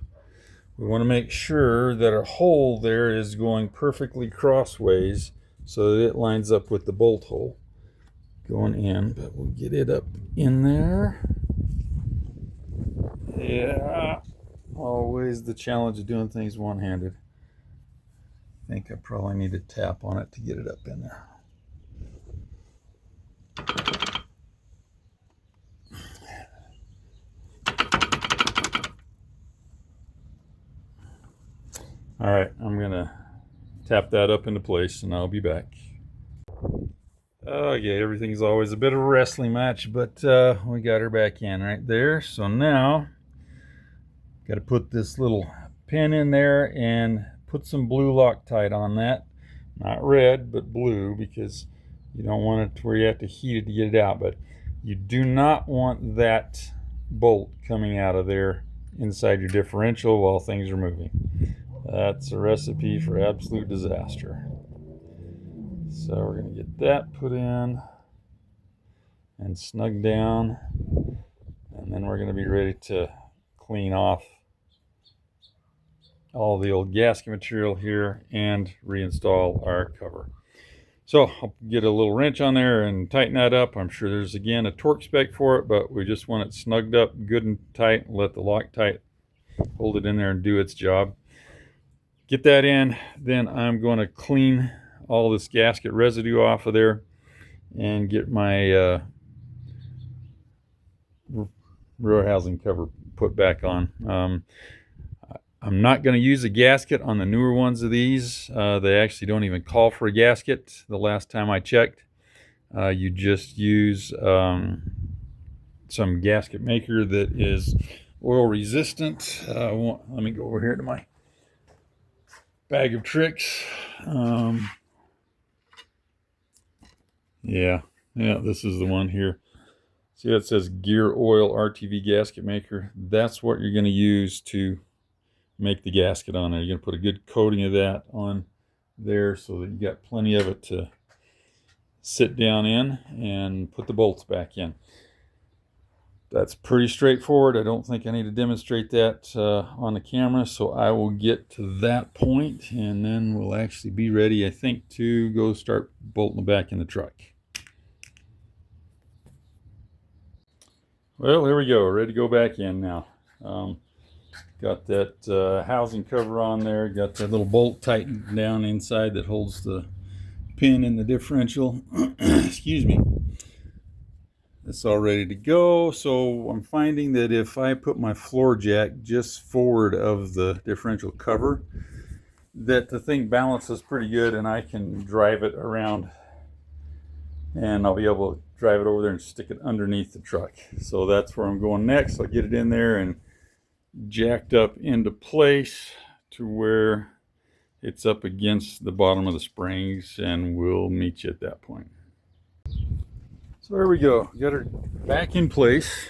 We want to make sure that our hole there is going perfectly crossways so that it lines up with the bolt hole going in. But we'll get it up in there. Yeah, always the challenge of doing things one-handed. I think I probably need to tap on it to get it up in there. All right, I'm gonna tap that up into place and I'll be back. Okay, everything's always a bit of a wrestling match, but we got her back in right there. So now, got to put this little pin in there and put some blue Loctite on that. Not red, but blue, because you don't want it to where you have to heat it to get it out. But you do not want that bolt coming out of there inside your differential while things are moving. That's a recipe for absolute disaster. So we're going to get that put in and snug down, and then we're going to be ready to clean off all the old gasket material here and reinstall our cover. So I'll get a little wrench on there and tighten that up. I'm sure there's again a torque spec for it, but we just want it snugged up good and tight and let the Loctite hold it in there and do its job. Get that in, then I'm going to clean all this gasket residue off of there and get my row housing cover put back on. I'm not going to use a gasket on the newer ones of these. They actually don't even call for a gasket the last time I checked. You just use some gasket maker that is oil resistant. Let me go over here to my bag of tricks. Yeah, this is the one here. See that says Gear Oil RTV gasket maker? That's what you're going to use to make the gasket on there. You're going to put a good coating of that on there so that you got plenty of it to sit down in and put the bolts back in. That's pretty straightforward. I don't think I need to demonstrate that on the camera, so I will get to that point and then we'll actually be ready, I think, to go start bolting it back in the truck. Well, here we go, ready to go back in now. Got that housing cover on there, got that little bolt tightened down inside that holds the pin in the differential. Excuse me. It's all ready to go. So I'm finding that if I put my floor jack just forward of the differential cover, that the thing balances pretty good and I can drive it around and I'll be able to drive it over there and stick it underneath the truck. So that's where I'm going next. I'll get it in there and jacked up into place to where it's up against the bottom of the springs, and we'll meet you at that point. So there we go, got her back in place.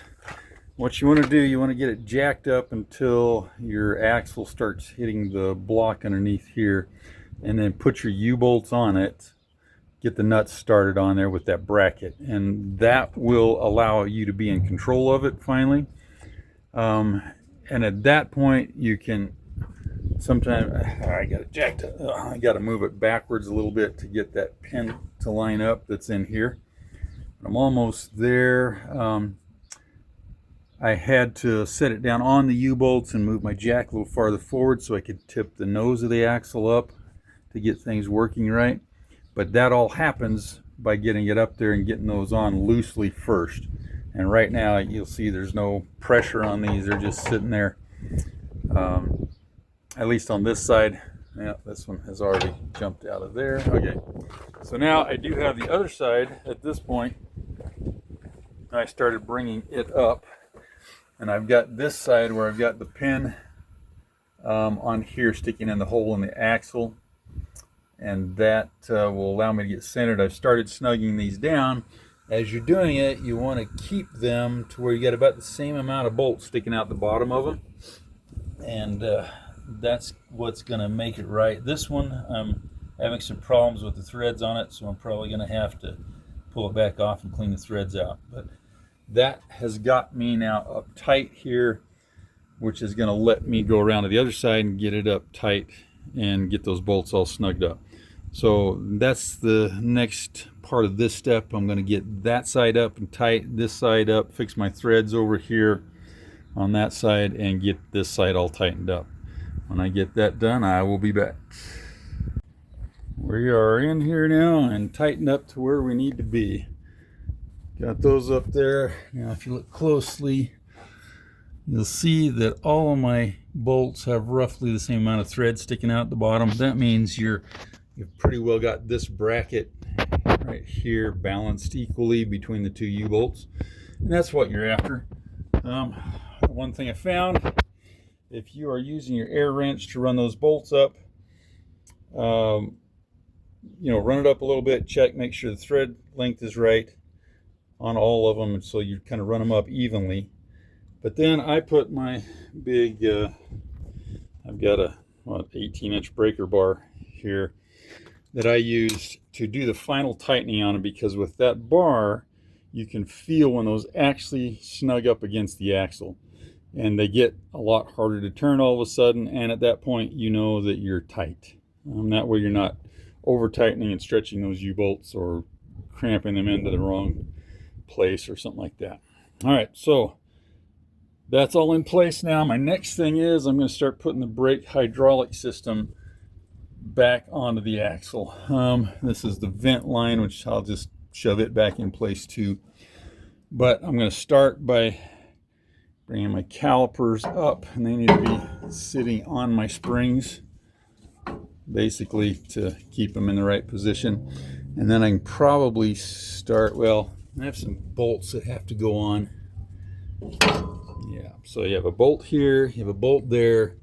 What you want to do, you want to get it jacked up until your axle starts hitting the block underneath here, and then put your U-bolts on it. Get the nuts started on there with that bracket, and that will allow you to be in control of it finally. And at that point you can sometimes, I got it jacked up. I got to move it backwards a little bit to get that pin to line up that's in here. I'm almost there. I had to set it down on the U-bolts and move my jack a little farther forward so I could tip the nose of the axle up to get things working right. But that all happens by getting it up there and getting those on loosely first. And right now you'll see there's no pressure on these. They're just sitting there, at least on this side. Yeah, this one has already jumped out of there. Okay, so now I do have the other side at this point. I started bringing it up, and I've got this side where I've got the pin on here sticking in the hole in the axle, and that will allow me to get centered. I've started snugging these down, as you're doing it, you want to keep them to where you got about the same amount of bolts sticking out the bottom of them, and that's what's going to make it right. This one, I'm having some problems with the threads on it, so I'm probably going to have to pull it back off and clean the threads out. But that has got me now up tight here, which is going to let me go around to the other side and get it up tight and get those bolts all snugged up. So that's the next part of this step. I'm going to get that side up and tight, this side up, fix my threads over here on that side, and get this side all tightened up. When I get that done, I will be back. We are in here now and tightened up to where we need to be. Got those up there. Now if you look closely, you'll see that all of my bolts have roughly the same amount of thread sticking out the bottom. That means you've pretty well got this bracket right here balanced equally between the two U-bolts, and that's what you're after. One thing I found, if you are using your air wrench to run those bolts up, run it up a little bit, check, make sure the thread length is right on all of them, so you kind of run them up evenly. But then I put my big, I've got a 18-inch breaker bar here that I used to do the final tightening on it, because with that bar you can feel when those actually snug up against the axle, and they get a lot harder to turn all of a sudden, and at that point you know that you're tight. That way you're not over tightening and stretching those U-bolts or cramping them into the wrong place or something like that. All right, so that's all in place now. My next thing is I'm going to start putting the brake hydraulic system back onto the axle. This is the vent line, which I'll just shove it back in place too. But I'm going to start by bringing my calipers up, and they need to be sitting on my springs, basically to keep them in the right position. And then I can probably start, well, I have some bolts that have to go on. Yeah, so you have a bolt here, you have a bolt there,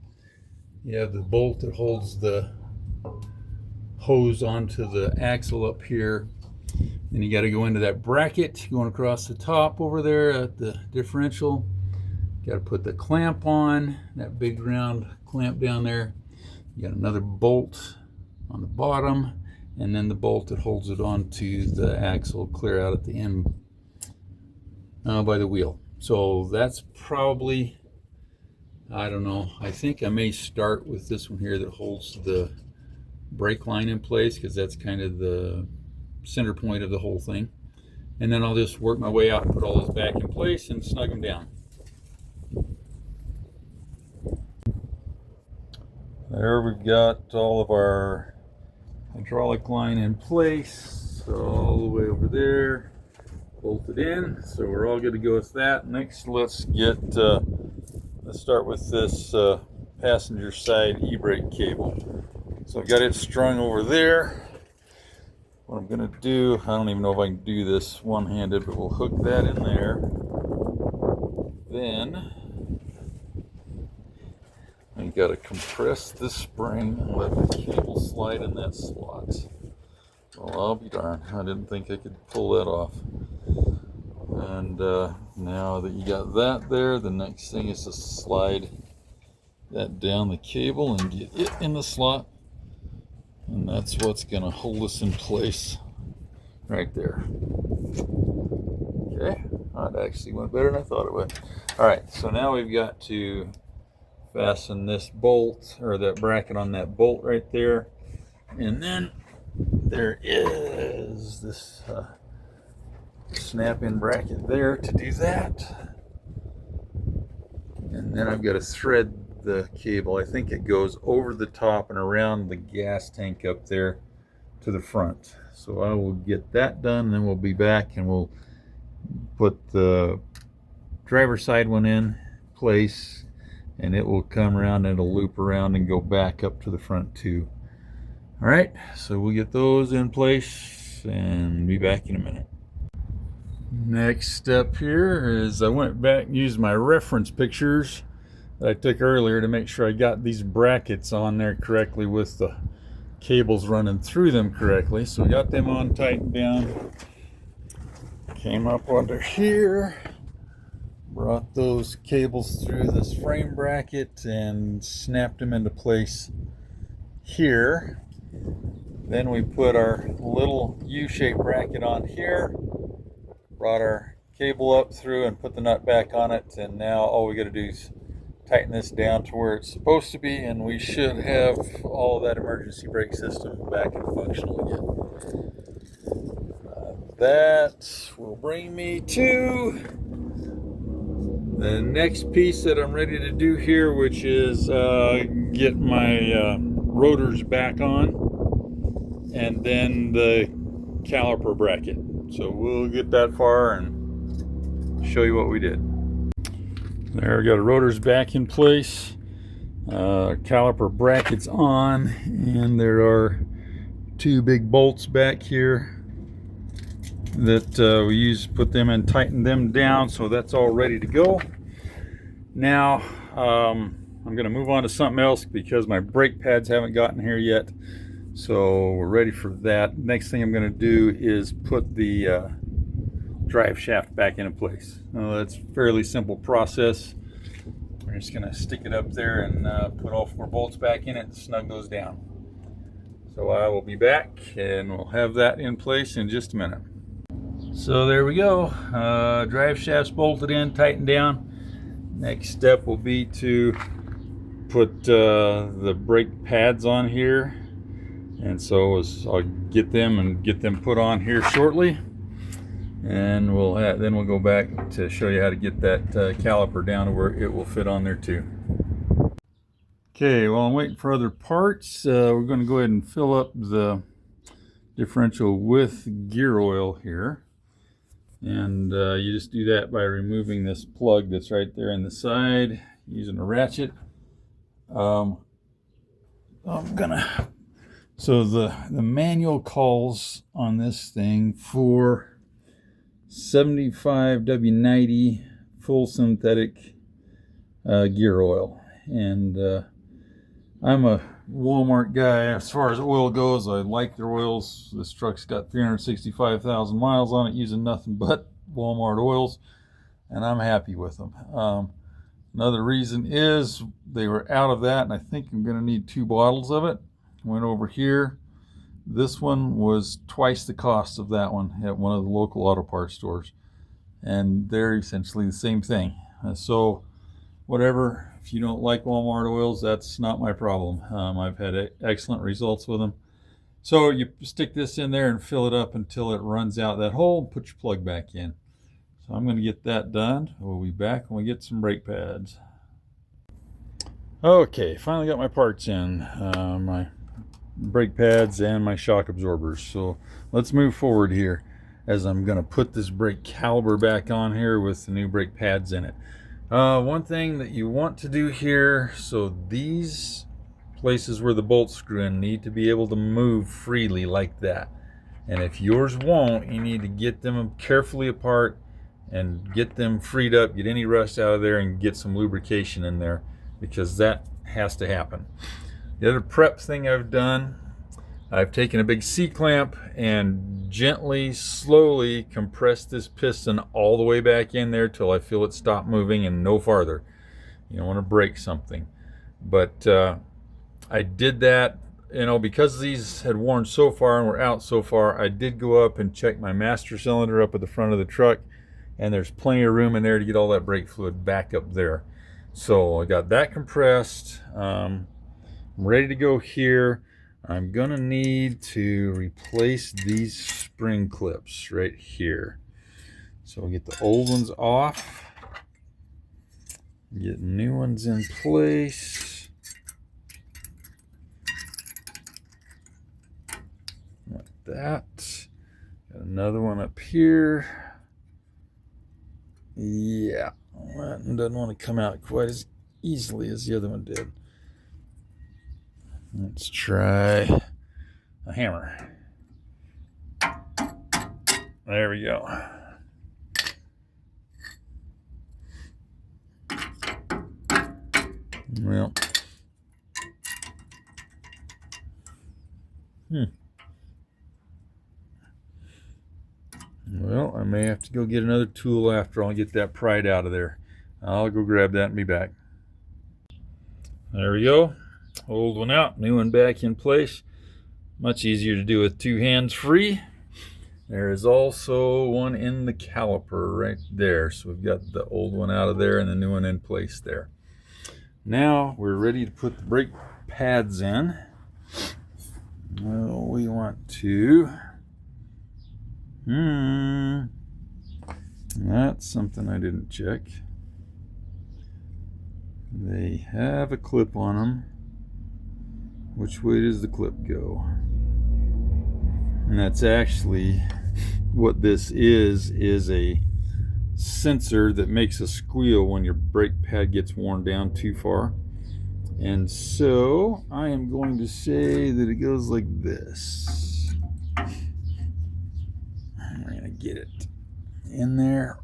you have the bolt that holds the hose onto the axle up here. Then you got to go into that bracket going across the top over there at the differential. Got to put the clamp on, that big round clamp down there. You got another bolt on the bottom, and then the bolt that holds it onto the axle clear out at the end by the wheel. So that's probably, I don't know, I think I may start with this one here that holds the brake line in place, because that's kind of the center point of the whole thing. And then I'll just work my way out and put all those back in place and snug them down. There we've got all of our hydraulic line in place, so all the way over there, bolted in, so we're all good to go with that. Next, let's start with this passenger side e-brake cable. So I've got it strung over there. What I'm going to do, I don't even know if I can do this one-handed, but we'll hook that in there. Then I got to compress this spring and let the cable slide in that slot. Well, I'll be darned. I didn't think I could pull that off. And now that you got that there, the next thing is to slide that down the cable and get it in the slot. And that's what's going to hold us in place right there. Okay, that actually went better than I thought it would. All right, so now we've got to fasten this bolt, or that bracket on that bolt right there. And then there is this snap-in bracket there to do that. And then I've got to thread the cable. I think it goes over the top and around the gas tank up there to the front. So I will get that done, and then we'll be back and we'll put the driver's side one in place, and it will come around and it'll loop around and go back up to the front too. All right, so we'll get those in place and be back in a minute. Next step here is I went back and used my reference pictures that I took earlier to make sure I got these brackets on there correctly with the cables running through them correctly. So we got them on, tightened down. Came up under here, brought those cables through this frame bracket and snapped them into place here. Then we put our little U-shaped bracket on here, brought our cable up through and put the nut back on it, and now all we got to do is tighten this down to where it's supposed to be, and we should have all of that emergency brake system back and functional again. That will bring me to the next piece that I'm ready to do here, which is get my rotors back on, and then the caliper bracket. So we'll get that far and show you what we did. There, we got our rotors back in place, caliper brackets on, and there are two big bolts back here that we use to put them and tighten them down, so that's all ready to go. Now I'm going to move on to something else because my brake pads haven't gotten here yet, so we're ready for that. Next thing I'm going to do is put the drive shaft back into place. That's a fairly simple process. We're just going to stick it up there and put all 4 bolts back in it and snug those down. So I will be back and we'll have that in place in just a minute. So there we go, drive shafts bolted in, tightened down. Next step will be to put the brake pads on here, and so I'll get them put on here shortly, and then we'll go back to show you how to get that caliper down to where it will fit on there too. Okay, while I'm waiting for other parts, we're going to go ahead and fill up the differential with gear oil here. And you just do that by removing this plug that's right there in the side using a ratchet. So the manual calls on this thing for 75 W90 full synthetic gear oil. And I'm a Walmart guy as far as oil goes. I like their oils. This truck's got 365,000 miles on it using nothing but Walmart oils, and I'm happy with them. Another reason is they were out of that, and I think I'm going to need 2 bottles of it. Went over here. This one was twice the cost of that one at one of the local auto parts stores, and they're essentially the same thing. So whatever, if you don't like Walmart oils, that's not my problem. I've had excellent results with them. So you stick this in there and fill it up until it runs out that hole, and put your plug back in. So I'm going to get that done. We'll be back when we get some brake pads. Okay, finally got my parts in, my brake pads and my shock absorbers. So let's move forward here as I'm going to put this brake caliper back on here with the new brake pads in it. One thing that you want to do here, so these places where the bolts screw in need to be able to move freely like that. And if yours won't, you need to get them carefully apart and get them freed up, get any rust out of there, and get some lubrication in there, because that has to happen. The other prep thing I've done, I've taken a big C-clamp and gently, slowly compressed this piston all the way back in there till I feel it stop moving and no farther. You don't want to break something. But I did that, because these had worn so far and were out so far. I did go up and check my master cylinder up at the front of the truck, and there's plenty of room in there to get all that brake fluid back up there. So I got that compressed. I'm ready to go here. I'm gonna need to replace these spring clips right here. So we'll get the old ones off, get new ones in place. Like that. Got another one up here. Yeah, that one doesn't want to come out quite as easily as the other one did. Let's try a hammer. There we go. Well, Well, I may have to go get another tool after I'll get that pried out of there. I'll go grab that and be back. There we go. Old one out, new one back in place. Much easier to do with two hands free. There is also one in the caliper right there. So we've got the old one out of there and the new one in place there. Now we're ready to put the brake pads in. Well, we want to... That's something I didn't check. They have a clip on them. Which way does the clip go? And that's actually what this is a sensor that makes a squeal when your brake pad gets worn down too far. And so I am going to say that it goes like this. I'm going to get it in there.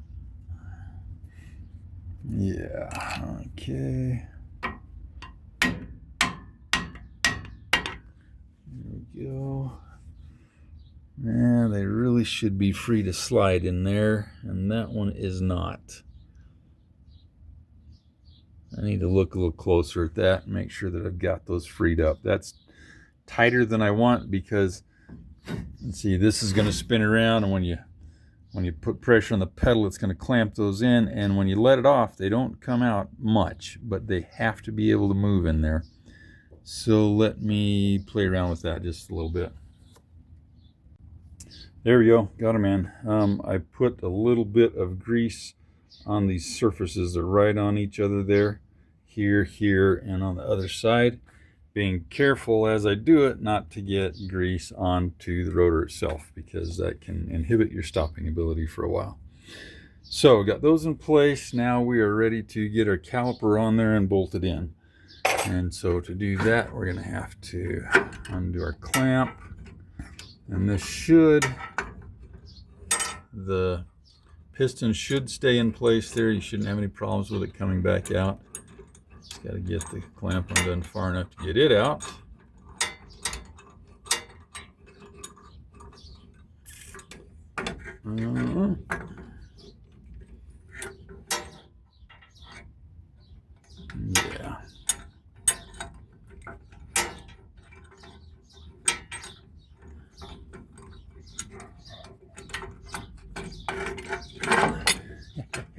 Yeah, okay. There we go. Yeah, they really should be free to slide in there, and that one is not. I need to look a little closer at that and make sure that I've got those freed up. That's tighter than I want because, let's see, this is going to spin around, and when you put pressure on the pedal, it's going to clamp those in, and when you let it off, they don't come out much, but they have to be able to move in there. So let me play around with that just a little bit. There we go, got them in. I put a little bit of grease on these surfaces. They're right on each other there, here, and on the other side. Being careful as I do it not to get grease onto the rotor itself, because that can inhibit your stopping ability for a while. So got those in place. Now we are ready to get our caliper on there and bolt it in. And so to do that, we're going to have to undo our clamp. And this the piston should stay in place there. You shouldn't have any problems with it coming back out. Just got to get the clamp undone far enough to get it out.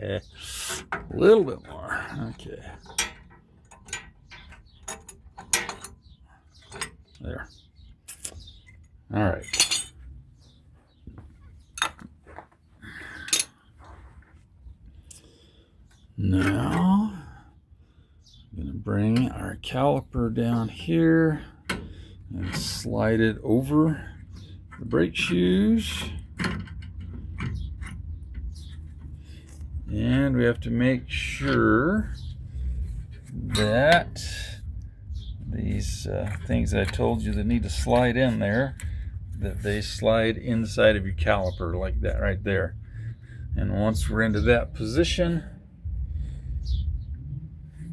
Yeah. A little bit more. Okay. There. All right. Now, I'm going to bring our caliper down here and slide it over the brake shoes. And we have to make sure that these things that I told you that need to slide in there, that they slide inside of your caliper like that right there. And once we're into that position,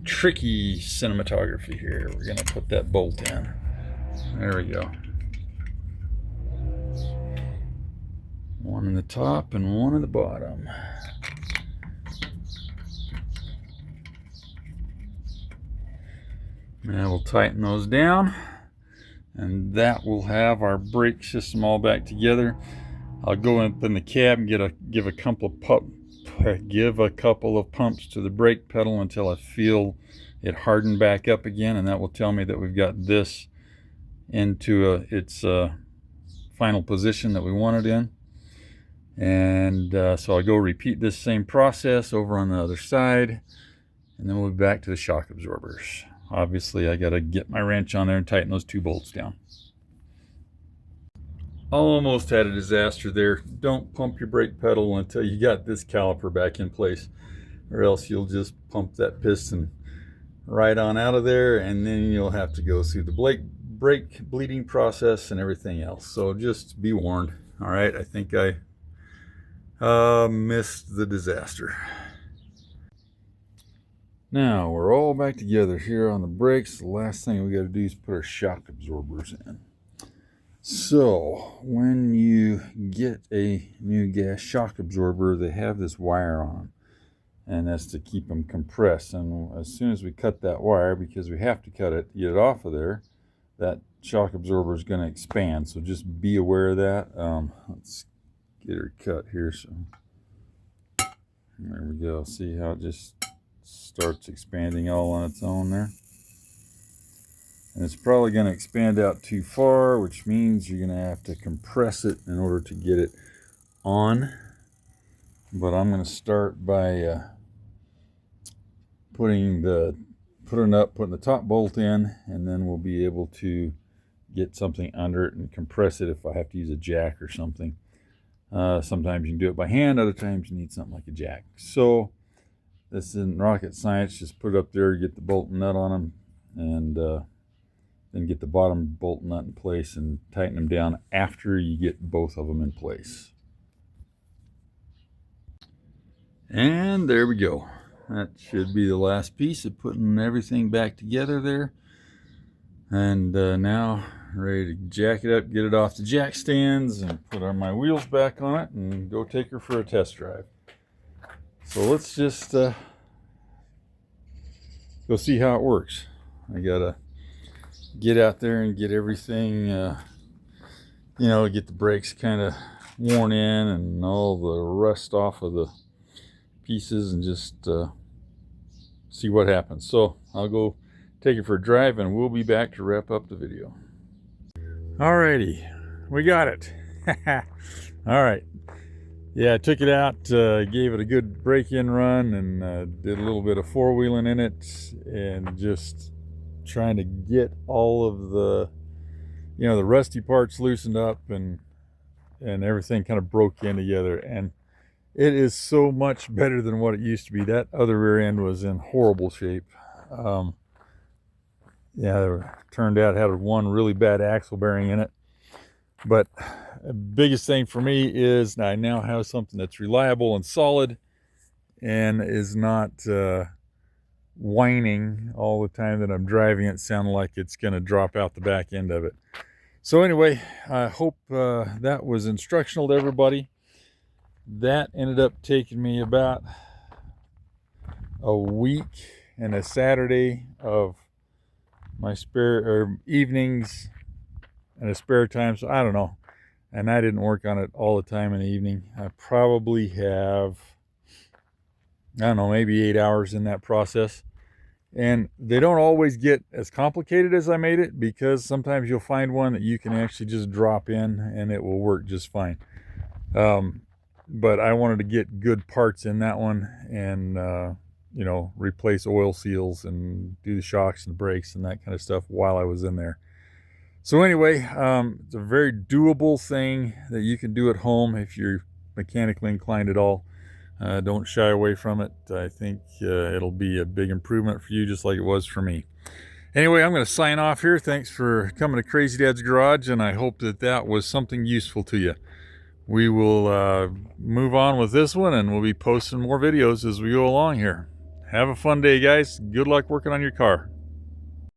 tricky cinematography here. We're going to put that bolt in. There we go. One in the top and one in the bottom. Now we'll tighten those down, and that will have our brake system all back together. I'll go up in the cab and give a couple of pumps to the brake pedal until I feel it harden back up again, and that will tell me that we've got this into its final position that we want it in. And so I'll go repeat this same process over on the other side, and then we'll be back to the shock absorbers. Obviously, I got to get my wrench on there and tighten those two bolts down. Almost had a disaster there. Don't pump your brake pedal until you got this caliper back in place, or else you'll just pump that piston right on out of there, and then you'll have to go through the brake bleeding process and everything else. So just be warned. All right, I think I missed the disaster. Now we're all back together here on the brakes. The last thing we got to do is put our shock absorbers in. So when you get a new gas shock absorber, they have this wire on them, and that's to keep them compressed. And as soon as we cut that wire, because we have to cut it to get it off of there, that shock absorber is going to expand. So just be aware of that. Let's get her cut here. So there we go. See how it just starts expanding all on its own there? And it's probably going to expand out too far, which means you're going to have to compress it in order to get it on. But I'm going to start by putting the top bolt in, and then we'll be able to get something under it and compress it if I have to use a jack or something. Sometimes you can do it by hand, other times you need something like a jack. So this isn't rocket science. Just put it up there, get the bolt and nut on them, and then get the bottom bolt nut in place and tighten them down after you get both of them in place. And there we go. That should be the last piece of putting everything back together there. And now ready to jack it up, get it off the jack stands, and put my wheels back on it and go take her for a test drive. So let's just go see how it works. I gotta get out there and get everything, get the brakes kind of worn in and all the rust off of the pieces, and just see what happens. So I'll go take it for a drive, and we'll be back to wrap up the video. Alrighty, we got it. All right. Yeah, I took it out, gave it a good break-in run, and did a little bit of four-wheeling in it, and just trying to get all of the, the rusty parts loosened up, and everything kind of broke in together. And it is so much better than what it used to be. That other rear end was in horrible shape. Yeah, it turned out it had one really bad axle bearing in it. But the biggest thing for me is I now have something that's reliable and solid, and is not whining all the time that I'm driving it, sounding like it's going to drop out the back end of it. So anyway, I hope that was instructional to everybody. That ended up taking me about a week and a Saturday of my spare evenings and a spare time. So I don't know. And I didn't work on it all the time in the evening. I probably have, I don't know, maybe 8 hours in that process. And they don't always get as complicated as I made it, because sometimes you'll find one that you can actually just drop in and it will work just fine. But I wanted to get good parts in that one, and replace oil seals and do the shocks and the brakes and that kind of stuff while I was in there. So anyway, it's a very doable thing that you can do at home if you're mechanically inclined at all. Don't shy away from it. I think it'll be a big improvement for you, just like it was for me. Anyway, I'm going to sign off here. Thanks for coming to Crazy Dad's Garage, and I hope that was something useful to you. We will move on with this one, and we'll be posting more videos as we go along here. Have a fun day, guys. Good luck working on your car.